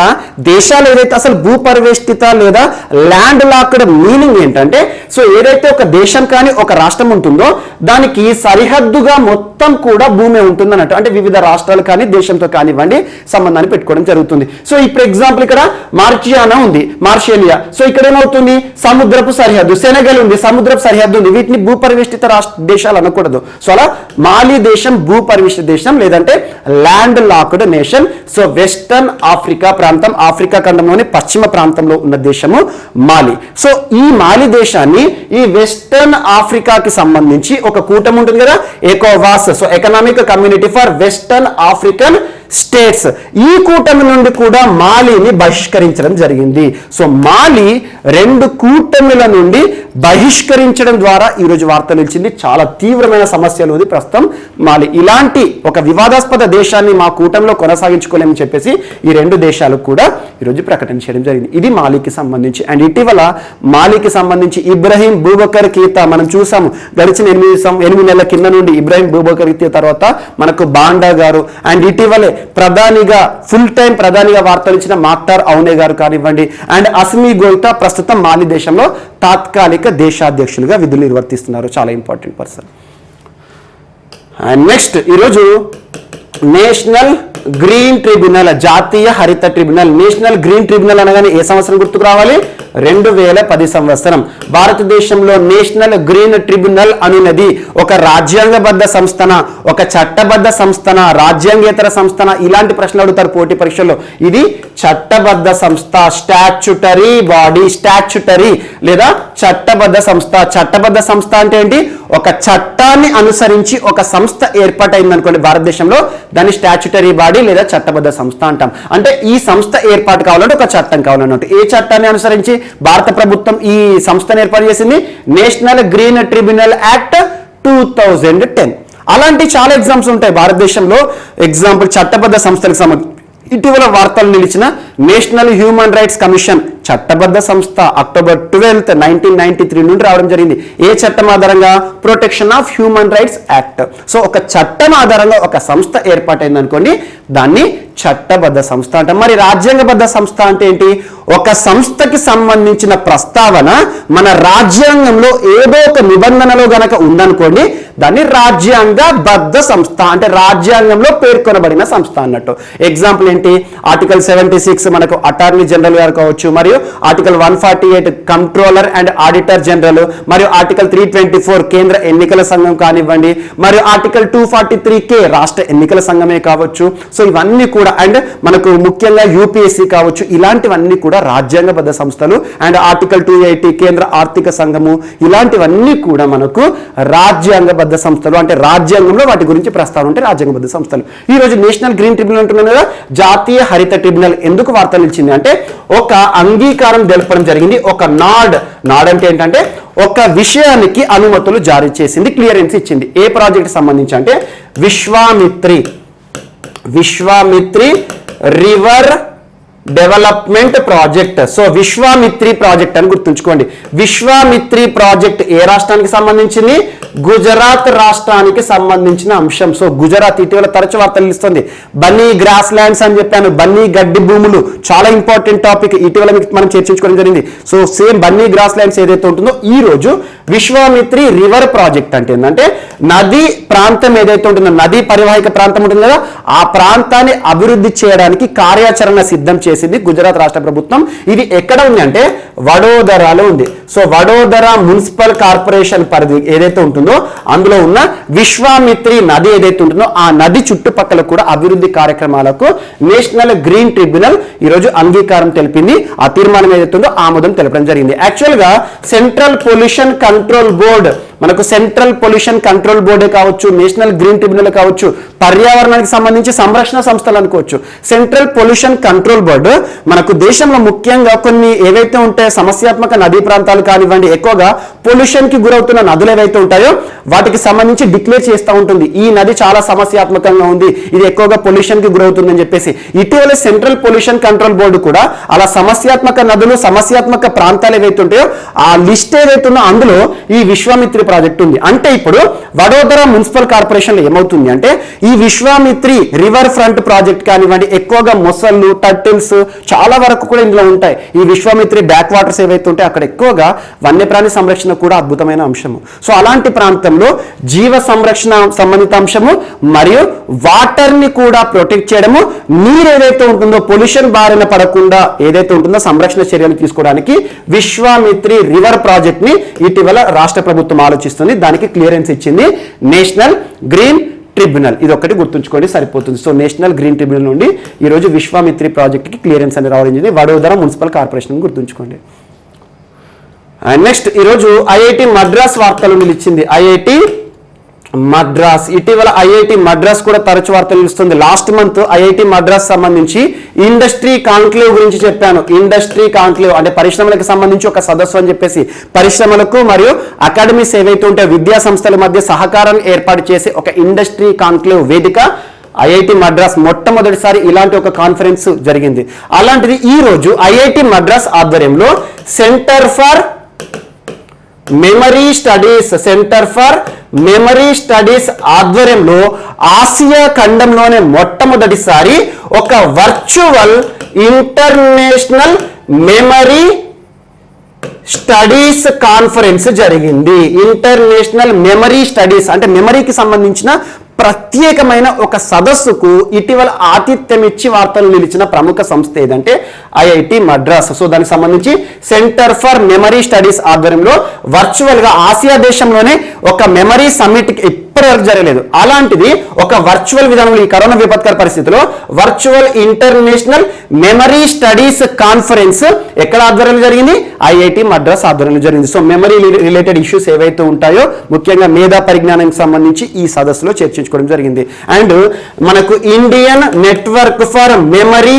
దేశాలు ఏదైతే అసలు భూ పరివేష్టిత లేదా ల్యాండ్ లాక్డ్ మీనింగ్ ఏంటంటే, సో ఏదైతే ఒక దేశం కానీ ఒక రాష్ట్రం ఉంటుందో దానికి సరిహద్దుగా మొత్తం కూడా భూమి ఉంటుంది అన్నట్టు. అంటే వివిధ రాష్ట్రాలు కానీ దేశంతో కానివ్వండి సంబంధాన్ని పెట్టుకోవడం జరుగుతుంది. సో ఇప్పుడు ఎగ్జాంపుల్ ఇక్కడ మార్చియానా ఉంది, మార్షేలియా. సో ఇక్కడ ఏమవుతుంది, సముద్రపు సరిహద్దు. సెనగల్ ఉంది, సముద్రపు సరిహద్దు ఉంది. వీటిని భూ పరివేష్టిత దేశాలు అనకూడదు. సో అలా మాలి దేశం భూ పరివేష్టిత దేశం, లేదంటే land locked nation. So western Africa ప్రాంతం, ఆఫ్రికా ఖండంలోని పశ్చిమ ప్రాంతంలో ఉన్న దేశము మాలి. సో ఈ మాలి దేశాన్ని ఈ వెస్టర్న్ ఆఫ్రికాకి సంబంధించి ఒక కూటమి ఉంటుంది కదా, ఎకోవాస్. So economic community for western African states. ఈ కూటమి నుండి కూడా మాలిని బహిష్కరించడం జరిగింది. సో మాలి 2 కూటమిల నుండి బహిష్కరించడం ద్వారా ఈరోజు వార్తలు ఇచ్చింది. చాలా తీవ్రమైన సమస్యలు ఉంది ప్రస్తుతం మాలి. ఇలాంటి ఒక వివాదాస్పద దేశాన్ని మా కూటమిలో కొనసాగించుకోలేమని చెప్పేసి ఈ 2 దేశాలు కూడా ఈరోజు ప్రకటన చేయడం జరిగింది. ఇది మాలికి సంబంధించి. అండ్ ఇటీవల మాలికి సంబంధించి ఇబ్రహీం బూబకర్ కీతా మనం చూసాము. గడిచిన 8 నెలల కింద నుండి ఇబ్రహీం బూబకర్ కీతా తర్వాత మనకు బాండా గారు, అండ్ ఇటీవలే ప్రధానిగా ఫుల్ టైం ప్రధానిగా వార్తలు ఇచ్చిన మాక్టార్ ఔనే గారు కానివ్వండి, అండ్ అస్మి గోయితా ప్రస్తుతం మాలి దేశంలో తాత్కాలిక దేశాధ్యక్షులుగా విధులు నిర్వర్తిస్తున్నారు. చాలా ఇంపార్టెంట్ పర్సన్. అండ్ నెక్స్ట్ ఈరోజు నేషనల్ గ్రీన్ ట్రిబ్యునల్, జాతీయ హరిత ట్రిబ్యునల్. నేషనల్ గ్రీన్ ట్రిబ్యునల్ అనగానే ఏ సంవత్సరం గుర్తుకు రావాలి? 2010 సంవత్సరం. భారతదేశంలో నేషనల్ గ్రీన్ ట్రిబ్యునల్ అనున్నది ఒక రాజ్యాంగబద్ధ సంస్థన, ఒక చట్టబద్ధ సంస్థన, రాజ్యాంగేతర సంస్థన? ఇలాంటి ప్రశ్నలు అడుగుతారు పోటీ పరీక్షల్లో. ఇది చట్టబద్ధ సంస్థ, స్టాచ్యుటరీ బాడీ, స్టాచ్యుటరీ లేదా చట్టబద్ధ సంస్థ. చట్టబద్ధ సంస్థ అంటే ఏంటి? ఒక చట్టాన్ని అనుసరించి ఒక సంస్థ ఏర్పాటైంది అనుకోండి భారతదేశంలో, దాన్ని స్టాచ్యుటరీ బాడీ లేదా చట్టబద్ధ సంస్థ అంటాం. అంటే ఈ సంస్థ ఏర్పాటు కావాలంటే ఒక చట్టం కావాలన్నట్టు. ఏ చట్టాన్ని అనుసరించి భారత ప్రభుత్వం ఈ సంస్థను ఏర్పాటు చేసింది? National green tribunal act 2010. అలాంటి చాలా ఎగ్జామ్స్ ఉంటాయి భారతదేశంలో. ఎగ్జాంపుల్ చట్టబద్ధ సంస్థలకు సంబంధించి ఇటీవల వార్తలు నిలిచిన నేషనల్ హ్యూమన్ రైట్స్ కమిషన్ చట్టబద్ధ సంస్థ. అక్టోబర్ 12, 1993 నుండి రావడం జరిగింది. ఏ చట్టం ఆధారంగా? Protection of human rights act. So ఒక చట్టం ఆధారంగా ఒక సంస్థ ఏర్పాటైంది అనుకోండి, దాన్ని చట్టబద్ధ సంస్థ అంటాం. మరి రాజ్యాంగబద్ధ సంస్థ అంటే ఏంటి? ఒక సంస్థకి సంబంధించిన ప్రస్తావన మన రాజ్యాంగంలో ఏదో ఒక నిబంధనలో గనక ఉందనుకోండి, దాన్ని రాజ్యాంగబద్ధ సంస్థ అంటే రాజ్యాంగంలో పేర్కొనబడిన సంస్థ అన్నట్టు. ఎగ్జాంపుల్ ఏంటి? ఆర్టికల్ 76 మనకు అటార్నీ జనరల్ గారు కావచ్చు, మరియు article 148 controller and auditor general, మరియు ఆర్టికల్ 324 కేంద్ర ఎన్నికల సంఘం కానివ్వండి, మరియు ఆర్టికల్ 243K రాష్ట్ర ఎన్నికల సంఘమే కావచ్చు. సో ఇవన్నీ కూడా, అండ్ మనకు ముఖ్యంగా యూపీఎస్సీ కావచ్చు, ఇలాంటివన్నీ కూడా రాజ్యాంగబద్ధ సంస్థలు. అండ్ ఆర్టికల్ 280 కేంద్ర ఆర్థిక సంఘము, ఇలాంటివన్నీ కూడా మనకు రాజ్యాంగబద్ధ సంస్థలు. అంటే రాజ్యాంగంలో వాటి గురించి ప్రస్తావన ఉంటే రాజ్యాంగబద్ధ సంస్థలు. ఈ రోజు నేషనల్ గ్రీన్ ట్రిబ్యునల్ అంటున్నాం కదా, జాతీయ హరిత ట్రిబ్యునల్ ఎందుకు వార్తలు ఇచ్చింది అంటే ఒక అంగీకారం తెలపడం జరిగింది. ఒక నాడ్ అంటే ఏంటంటే ఒక విషయానికి అనుమతులు జారీ చేసింది, క్లియరెన్స్ ఇచ్చింది. ఏ ప్రాజెక్ట్ సంబంధించి అంటే Vishwamitri river development project. So Vishwamitri project అని గుర్తుంచుకోండి. విశ్వామిత్రి ప్రాజెక్ట్ ఏ రాష్ట్రానికి సంబంధించింది? గుజరాత్ రాష్ట్రానికి సంబంధించిన అంశం. సో గుజరాత్ ఇటీవల తరచు వార్తలు ఇస్తుంది. బన్నీ గ్రాస్ ల్యాండ్స్ అని చెప్పాను, బన్నీ గడ్డి భూములు చాలా ఇంపార్టెంట్ టాపిక్. ఇటీవల మనం చర్చించుకోవడం జరిగింది. So same Bunny grass lands ఏదైతే ఉంటుందో, ఈ రోజు విశ్వామిత్రి రివర్ ప్రాజెక్ట్ అంటే ఏంటంటే నది ప్రాంతం ఏదైతే ఉంటుందో, నదీ పరివాహిక ప్రాంతం ఉంటుంది కదా, ఆ ప్రాంతాన్ని అభివృద్ధి చేయడానికి కార్యాచరణ సిద్ధం చేసింది గుజరాత్ రాష్ట్ర ప్రభుత్వం. ఇది ఎక్కడ ఉంది అంటే వడోదరాలో ఉంది. సో వడోదర మున్సిపల్ కార్పొరేషన్ పరిధి ఏదైతే ఉంటుందో అందులో ఉన్న విశ్వామిత్రి నది ఏదైతే ఉంటుందో ఆ నది చుట్టుపక్కల కూడా అభివృద్ధి కార్యక్రమాలకు నేషనల్ గ్రీన్ ట్రిబ్యునల్ ఈరోజు అంగీకారం తెలిపింది. ఆ తీర్మానం ఏదైతే ఉందో ఆమోదం తెలపడం జరిగింది. యాక్చువల్ గా సెంట్రల్ పొల్యూషన్ కంట్రోల్ బోర్డ్ మనకు సెంట్రల్ పొల్యూషన్ కంట్రోల్ బోర్డే కావచ్చు, నేషనల్ గ్రీన్ ట్రిబ్యునల్ కావచ్చు, పర్యావరణానికి సంబంధించి సంరక్షణ సంస్థలు అనుకోవచ్చు. సెంట్రల్ పొల్యూషన్ కంట్రోల్ బోర్డు మనకు దేశంలో ముఖ్యంగా కొన్ని ఏవైతే ఉంటాయో సమస్యాత్మక నదీ ప్రాంతాలు కానివ్వండి, ఎక్కువగా పొల్యూషన్ కి గురవుతున్న నదులు ఏవైతే ఉంటాయో వాటికి సంబంధించి డిక్లేర్ చేస్తూ ఉంటుంది. ఈ నది చాలా సమస్యాత్మకంగా ఉంది, ఇది ఎక్కువగా పొల్యూషన్ కి గురవుతుందని చెప్పేసి. ఇటీవల సెంట్రల్ పొల్యూషన్ కంట్రోల్ బోర్డు కూడా అలా సమస్యాత్మక నదులు, సమస్యాత్మక ప్రాంతాలు ఏవైతే ఉంటాయో ఆ లిస్ట్ ఏదైతే ఉందో అందులో ఈ విశ్వామిత్రి ప్రాజెక్ట్ ఉంది. అంటే ఇప్పుడు వడోదర మున్సిపల్ కార్పొరేషన్ లో ఏమవుతుంది అంటే ఈ విశ్వామిత్రి రివర్ ఫ్రంట్ ప్రాజెక్ట్ కానివ్వండి, ఎక్కువగా మొసళ్ళు, టర్టిల్స్ చాలా వరకు కూడా ఇందులో ఉంటాయి. ఈ విశ్వామిత్రి బ్యాక్ వాటర్స్ ఏవైతే ఉంటాయో అక్కడ ఎక్కువగా వన్యప్రాణి సంరక్షణ కూడా అద్భుతమైన అంశము. సో అలాంటి ప్రాంతంలో జీవ సంరక్షణ సంబంధిత అంశము మరియు వాటర్ ని కూడా ప్రొటెక్ట్ చేయడము, నీరు ఏదైతే ఉంటుందో పొల్యూషన్ బారిన పడకుండా ఏదైతే ఉంటుందో సంరక్షణ చర్యలు తీసుకోవడానికి విశ్వామిత్రి రివర్ ప్రాజెక్ట్ ని ఇటీవల రాష్ట్ర ప్రభుత్వం ఆలోచిస్తుంది. దానికి క్లియరెన్స్ ఇచ్చింది నేషనల్ గ్రీన్ ట్రిబ్యునల్. ఇది ఒకటి గుర్తుంచుకోండి సరిపోతుంది. సో నేషనల్ గ్రీన్ ట్రిబ్యునల్ నుండి ఈ రోజు విశ్వామిత్రి ప్రాజెక్ట్ కి క్లియరెన్స్ అనేది రావాలని వడోదర మున్సిపల్ కార్పొరేషన్ గుర్తుంచుకోండి. అండ్ నెక్స్ట్ ఈరోజు ఐఐటి మద్రాస్ వార్తలు నిలిచింది. ఐఐటి మద్రాస్, ఇటీవల ఐఐటి మద్రాస్ కూడా తరచు వార్తలు నిలుస్తుంది. లాస్ట్ మంత్ ఐఐటి మద్రాస్ సంబంధించి ఇండస్ట్రీ కాన్క్లేవ్ గురించి చెప్పాను. ఇండస్ట్రీ కాన్క్లేవ్ అంటే పరిశ్రమలకు సంబంధించి ఒక సదస్సు అని చెప్పేసి, పరిశ్రమలకు మరియు అకాడమీస్ ఏవైతే ఉంటే విద్యా సంస్థల మధ్య సహకారం ఏర్పాటు చేసే ఒక ఇండస్ట్రీ కాన్క్లేవ్ వేదిక ఐఐటి మద్రాస్. మొట్టమొదటిసారి ఇలాంటి ఒక కాన్ఫరెన్స్ జరిగింది. అలాంటిది ఈ రోజు ఐఐటి మద్రాస్ ఆధ్వర్యంలో సెంటర్ ఫర్ మెమరీ స్టడీస్ ఆధ్వర్యంలో ఆసియా ఖండంలోనే మొట్టమొదటిసారి ఒక virtual international memory studies conference జరిగింది. ఇంటర్నేషనల్ మెమరీ స్టడీస్ అంటే మెమరీకి సంబంధించిన ప్రత్యేకమైన ఒక సదస్సుకు ఇటీవల ఆతిథ్యం ఇచ్చి వార్తలు నిలిచిన ప్రముఖ సంస్థ ఏదంటే ఐఐటి మద్రాస్. సో దానికి సంబంధించి సెంటర్ ఫర్ మెమరీ స్టడీస్ ఆధ్వర్యంలో వర్చువల్ గా ఆసియా దేశంలోనే ఒక మెమరీ సమ్మిట్ ఇప్పటివరకు జరగలేదు. అలాంటిది ఒక వర్చువల్ విధానంలో ఈ కరోనా విపత్కర పరిస్థితిలో virtual international memory studies conference ఎక్కడ ఆధ్వర్యంలో జరిగింది? ఐఐటి మద్రాస్ ఆధ్వర్యంలో జరిగింది. సో మెమరీ రిలేటెడ్ ఇష్యూస్ ఏవైతే ఉంటాయో ముఖ్యంగా మేధా పరిజ్ఞానానికి సంబంధించి ఈ సదస్సులో చర్చించుకోవడం జరిగింది. అండ్ మనకు Indian network for memory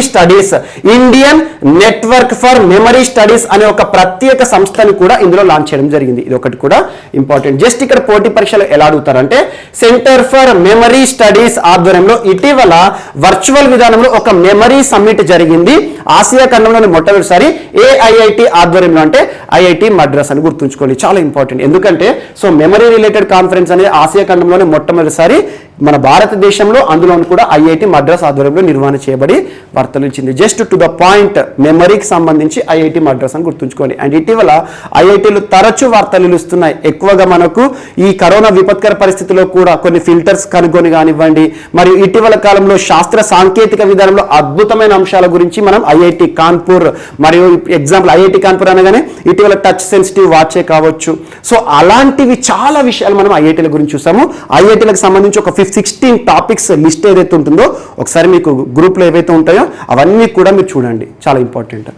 studies అనే ఒక ప్రత్యేక సంస్థని కూడా ఇందులో లాంచ్ చేయడం జరిగింది. ఇది ఒకటి కూడా ఇంపార్టెంట్. జస్ట్ ఇక్కడ పోటీ పరీక్షలు ఎలా అడుగుతారంటే సెంటర్ ఫర్ మెమరీ స్టడీస్ ఆధ్వర్యంలో ఇటీవల వర్చువల్ విధానంలో ఒక మెమరీ సమ్మిట్ జరిగింది ఆసియా ఖండంలోని మొట్టమొదటిసారి. ఏఐఐటి ఆధ్వర్యంలో అంటే ఐఐటి మద్రాస్ అని గుర్తుంచుకోండి, చాలా ఇంపార్టెంట్. ఎందుకంటే సో మెమరీ రిలేటెడ్ కాన్ఫరెన్స్ అనేది ఆసియా ఖండంలోనే మొట్టమొదటిసారి మన భారతదేశంలో, అందులో కూడా ఐఐటి మద్రాస్ ఆధ్వర్యంలో నిర్వహణ చేయబడి వార్తలు ఇచ్చింది. జస్ట్ టు ద పాయింట్ మెమరీకి సంబంధించి ఐఐటి మద్రాస్ అని గుర్తుంచుకోండి. అండ్ ఇటీవల ఐఐటీలు తరచూ వార్తలు ఇస్తున్నాయి. ఎక్కువగా మనకు ఈ కరోనా విపత్కర పరిస్థితిలో కూడా కొన్ని ఫిల్టర్స్ కనుగొని కానివ్వండి, మరియు ఇటీవల కాలంలో శాస్త్ర సాంకేతిక విధానంలో అద్భుతమైన అంశాల గురించి మనం ఐఐటి కాన్పూర్ మరియు ఎగ్జాంపుల్ ఐఐటి కాన్పూర్ అనగానే ఇటీవల టచ్ సెన్సిటివ్ వాచే కావచ్చు. సో అలాంటివి చాలా విషయాలు మనం ఐఐటీల గురించి చూసాము. ఐఐటీలకు సంబంధించి ఒక 16 టాపిక్స్ లిస్ట్ ఏదైతే ఉంటుందో ఒకసారి మీకు గ్రూప్లో ఏవైతే ఉంటాయో అవన్నీ కూడా మీరు చూడండి, చాలా ఇంపార్టెంట్.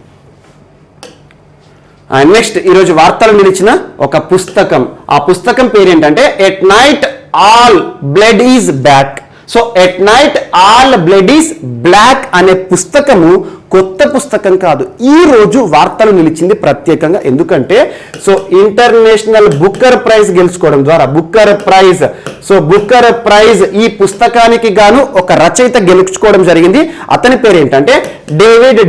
అండ్ నెక్స్ట్ ఈరోజు వార్తలు నిలిచిన ఒక పుస్తకం, ఆ పుస్తకం పేరు ఏంటంటే at night all blood is back. So at night all blood is black అనే పుస్తకము కొత్త పుస్తకం కాదు, ఈ రోజు వార్తలు నిలిచింది ప్రత్యేకంగా. ఎందుకంటే సో ఇంటర్నేషనల్ బుక్కర్ ప్రైజ్ గెలుచుకోవడం ద్వారా బుక్కర్ ప్రైజ్ ఈ పుస్తకానికి గాను ఒక రచయిత గెలుచుకోవడం జరిగింది. అతని పేరు ఏంటంటే డేవిడ్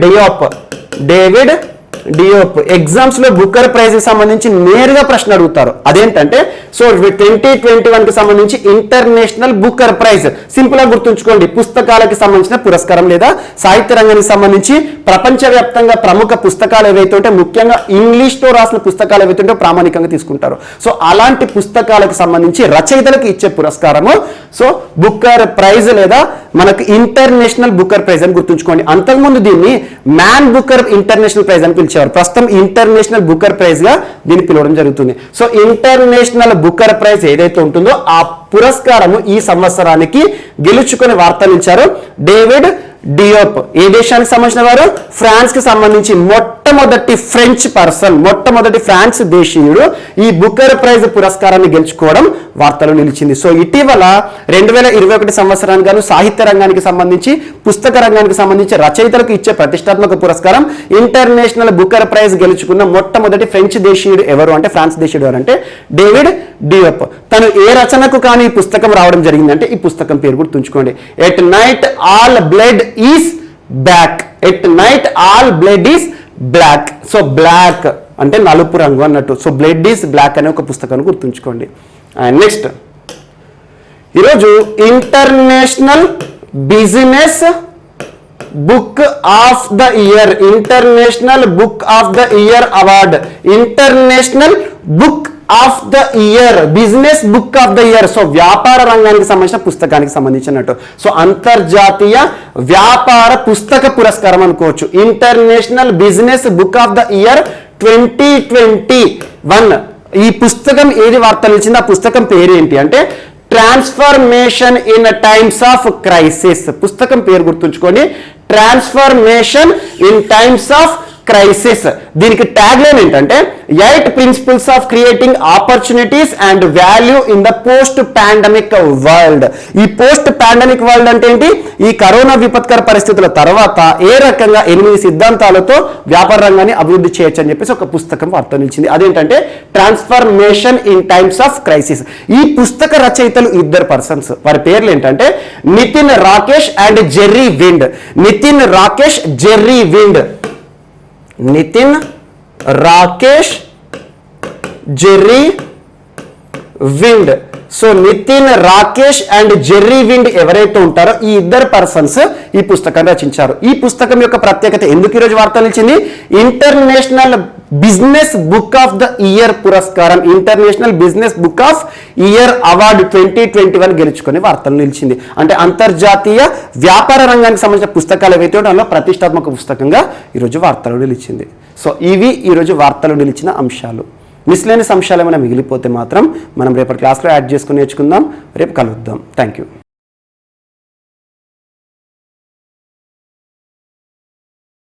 డియోప్. ఎగ్జామ్స్ లో బుక్కర్ ప్రైజ్ కి సంబంధించి నేరుగా ప్రశ్న అడుగుతారు. అదేంటంటే సో 2021 కి సంబంధించి ఇంటర్నేషనల్ బుక్కర్ ప్రైజ్. సింపుల్ గా గుర్తుంచుకోండి, పుస్తకాలకి సంబంధించిన పురస్కారం లేదా సాహిత్య రంగానికి సంబంధించి ప్రపంచవ్యాప్తంగా ప్రముఖ పుస్తకాలు ఏవైతే ఉంటే ముఖ్యంగా ఇంగ్లీష్ తో రాసిన పుస్తకాలు ఏవైతే ఉంటే ప్రామాణికంగా తీసుకుంటారు. సో అలాంటి పుస్తకాలకు సంబంధించి రచయితలకు ఇచ్చే పురస్కారము సో బుక్కర్ ప్రైజ్ లేదా మనకు ఇంటర్నేషనల్ బుక్కర్ ప్రైజ్ అని గుర్తుంచుకోండి. అంతకుముందు దీన్ని మ్యాన్ బుక్కర్ ఇంటర్నేషనల్ ప్రైజ్ అని పిలిచేవారు. ప్రస్తుతం ఇంటర్నేషనల్ బుక్కర్ ప్రైజ్ గా దీన్ని పిలవడం జరుగుతుంది. సో ఇంటర్నేషనల్ బుక్కర్ ప్రైజ్ ఏదైతే ఉంటుందో ఆ పురస్కారము ఈ సంవత్సరానికి గెలుచుకుని వార్తలు ఇచ్చారు డేవిడ్ డియోప్. ఏ దేశానికి సంబంధించిన వారు? ఫ్రాన్స్ కి సంబంధించి మొట్టమొదటి ఫ్రెంచ్ పర్సన్, మొట్టమొదటి ఫ్రాన్స్ దేశీయుడు ఈ బుకర్ ప్రైజ్ పురస్కారాన్ని గెలుచుకోవడం వార్తలు నిలిచింది. సో ఇటీవల 2021 సంవత్సరానికి గాను సాహిత్య రంగానికి సంబంధించి, పుస్తక రంగానికి సంబంధించి రచయితలకు ఇచ్చే ప్రతిష్టాత్మక పురస్కారం ఇంటర్నేషనల్ బుకర్ ప్రైజ్ గెలుచుకున్న మొట్టమొదటి ఫ్రెంచ్ దేశీయుడు ఎవరు అంటే, ఫ్రాన్స్ దేశీయుడు ఎవరు అంటే డేవిడ్ డియోప్. తను ఏ రచనకు కానీ ఈ పుస్తకం రావడం జరిగిందంటే ఈ పుస్తకం పేరు గుర్తుంచుకోండి, at night all blood is back. At night all blood is black. So black అంటే నలుపు రంగు అన్నట్టు. సో బ్లడ్ ఈస్ బ్లాక్ అనే ఒక పుస్తకాన్ని గుర్తుంచుకోండి. అండ్ నెక్స్ట్ ఈరోజు international business book of the year, international book of the year award, international book of the year, business book of the year. So వ్యాపార రంగానికి సంబంధించిన పుస్తకానికి సంబంధించినట్టు. సో అంతర్జాతీయ వ్యాపార పుస్తక పురస్కారం అనుకోవచ్చు. International business book of the year 2021. ఈ పుస్తకం ఏది వార్తలు ఇచ్చింది, ఆ పుస్తకం పేరు ఏంటి అంటే transformation in times of crisis. పుస్తకం పేరు గుర్తుంచుకోండి, transformation in times of crisis. దీనికి ట్యాగ్ లైన్ ఏంటంటే 8 principles of creating opportunities and value in the post pandemic world. ఈ పోస్ట్ పాండమిక్ వరల్డ్ అంటే ఏంటి, ఈ కరోనా విపత్కర పరిస్థితుల తర్వాత ఏ రకంగా 8 సిద్ధాంతాలతో వ్యాపార రంగాన్ని అభివృద్ధి చేయొచ్చు అని చెప్పేసి ఒక పుస్తకం వార్త నిలిచింది. అదేంటంటే transformation in times of crisis. ఈ పుస్తక రచయితలు 2 పర్సన్స్. వారి పేర్లు ఏంటంటే Nitin Rakesh and Jerry Wind. Nitin Rakesh, Jerry Wind. Nitin Rakesh, Jerry Wind. So Nitin Rakesh and Jerry Wind ఎవరైతే ఉంటారో ఈ 2 పర్సన్స్ ఈ పుస్తకాన్ని రచించారు. ఈ పుస్తకం యొక్క ప్రత్యేకత ఎందుకు ఈరోజు వార్తలు నిలిచింది, international business book of the year పురస్కారం, international business book of year award 2021 గెలుచుకొని వార్తలు నిలిచింది. అంటే అంతర్జాతీయ వ్యాపార రంగానికి సంబంధించిన పుస్తకాలు ఏవైతే ఉంటే అందులో ప్రతిష్టాత్మక పుస్తకంగా ఈరోజు వార్తలు నిలిచింది. సో ఇవి ఈరోజు వార్తలు నిలిచిన అంశాలు. మిస్లేనియస్ అంశాలు ఏమైనా మిగిలిపోతే మాత్రం మనం రేపటి క్లాస్లో యాడ్ చేసుకుని నేర్చుకుందాం. రేపు కలుద్దాం. Thank you.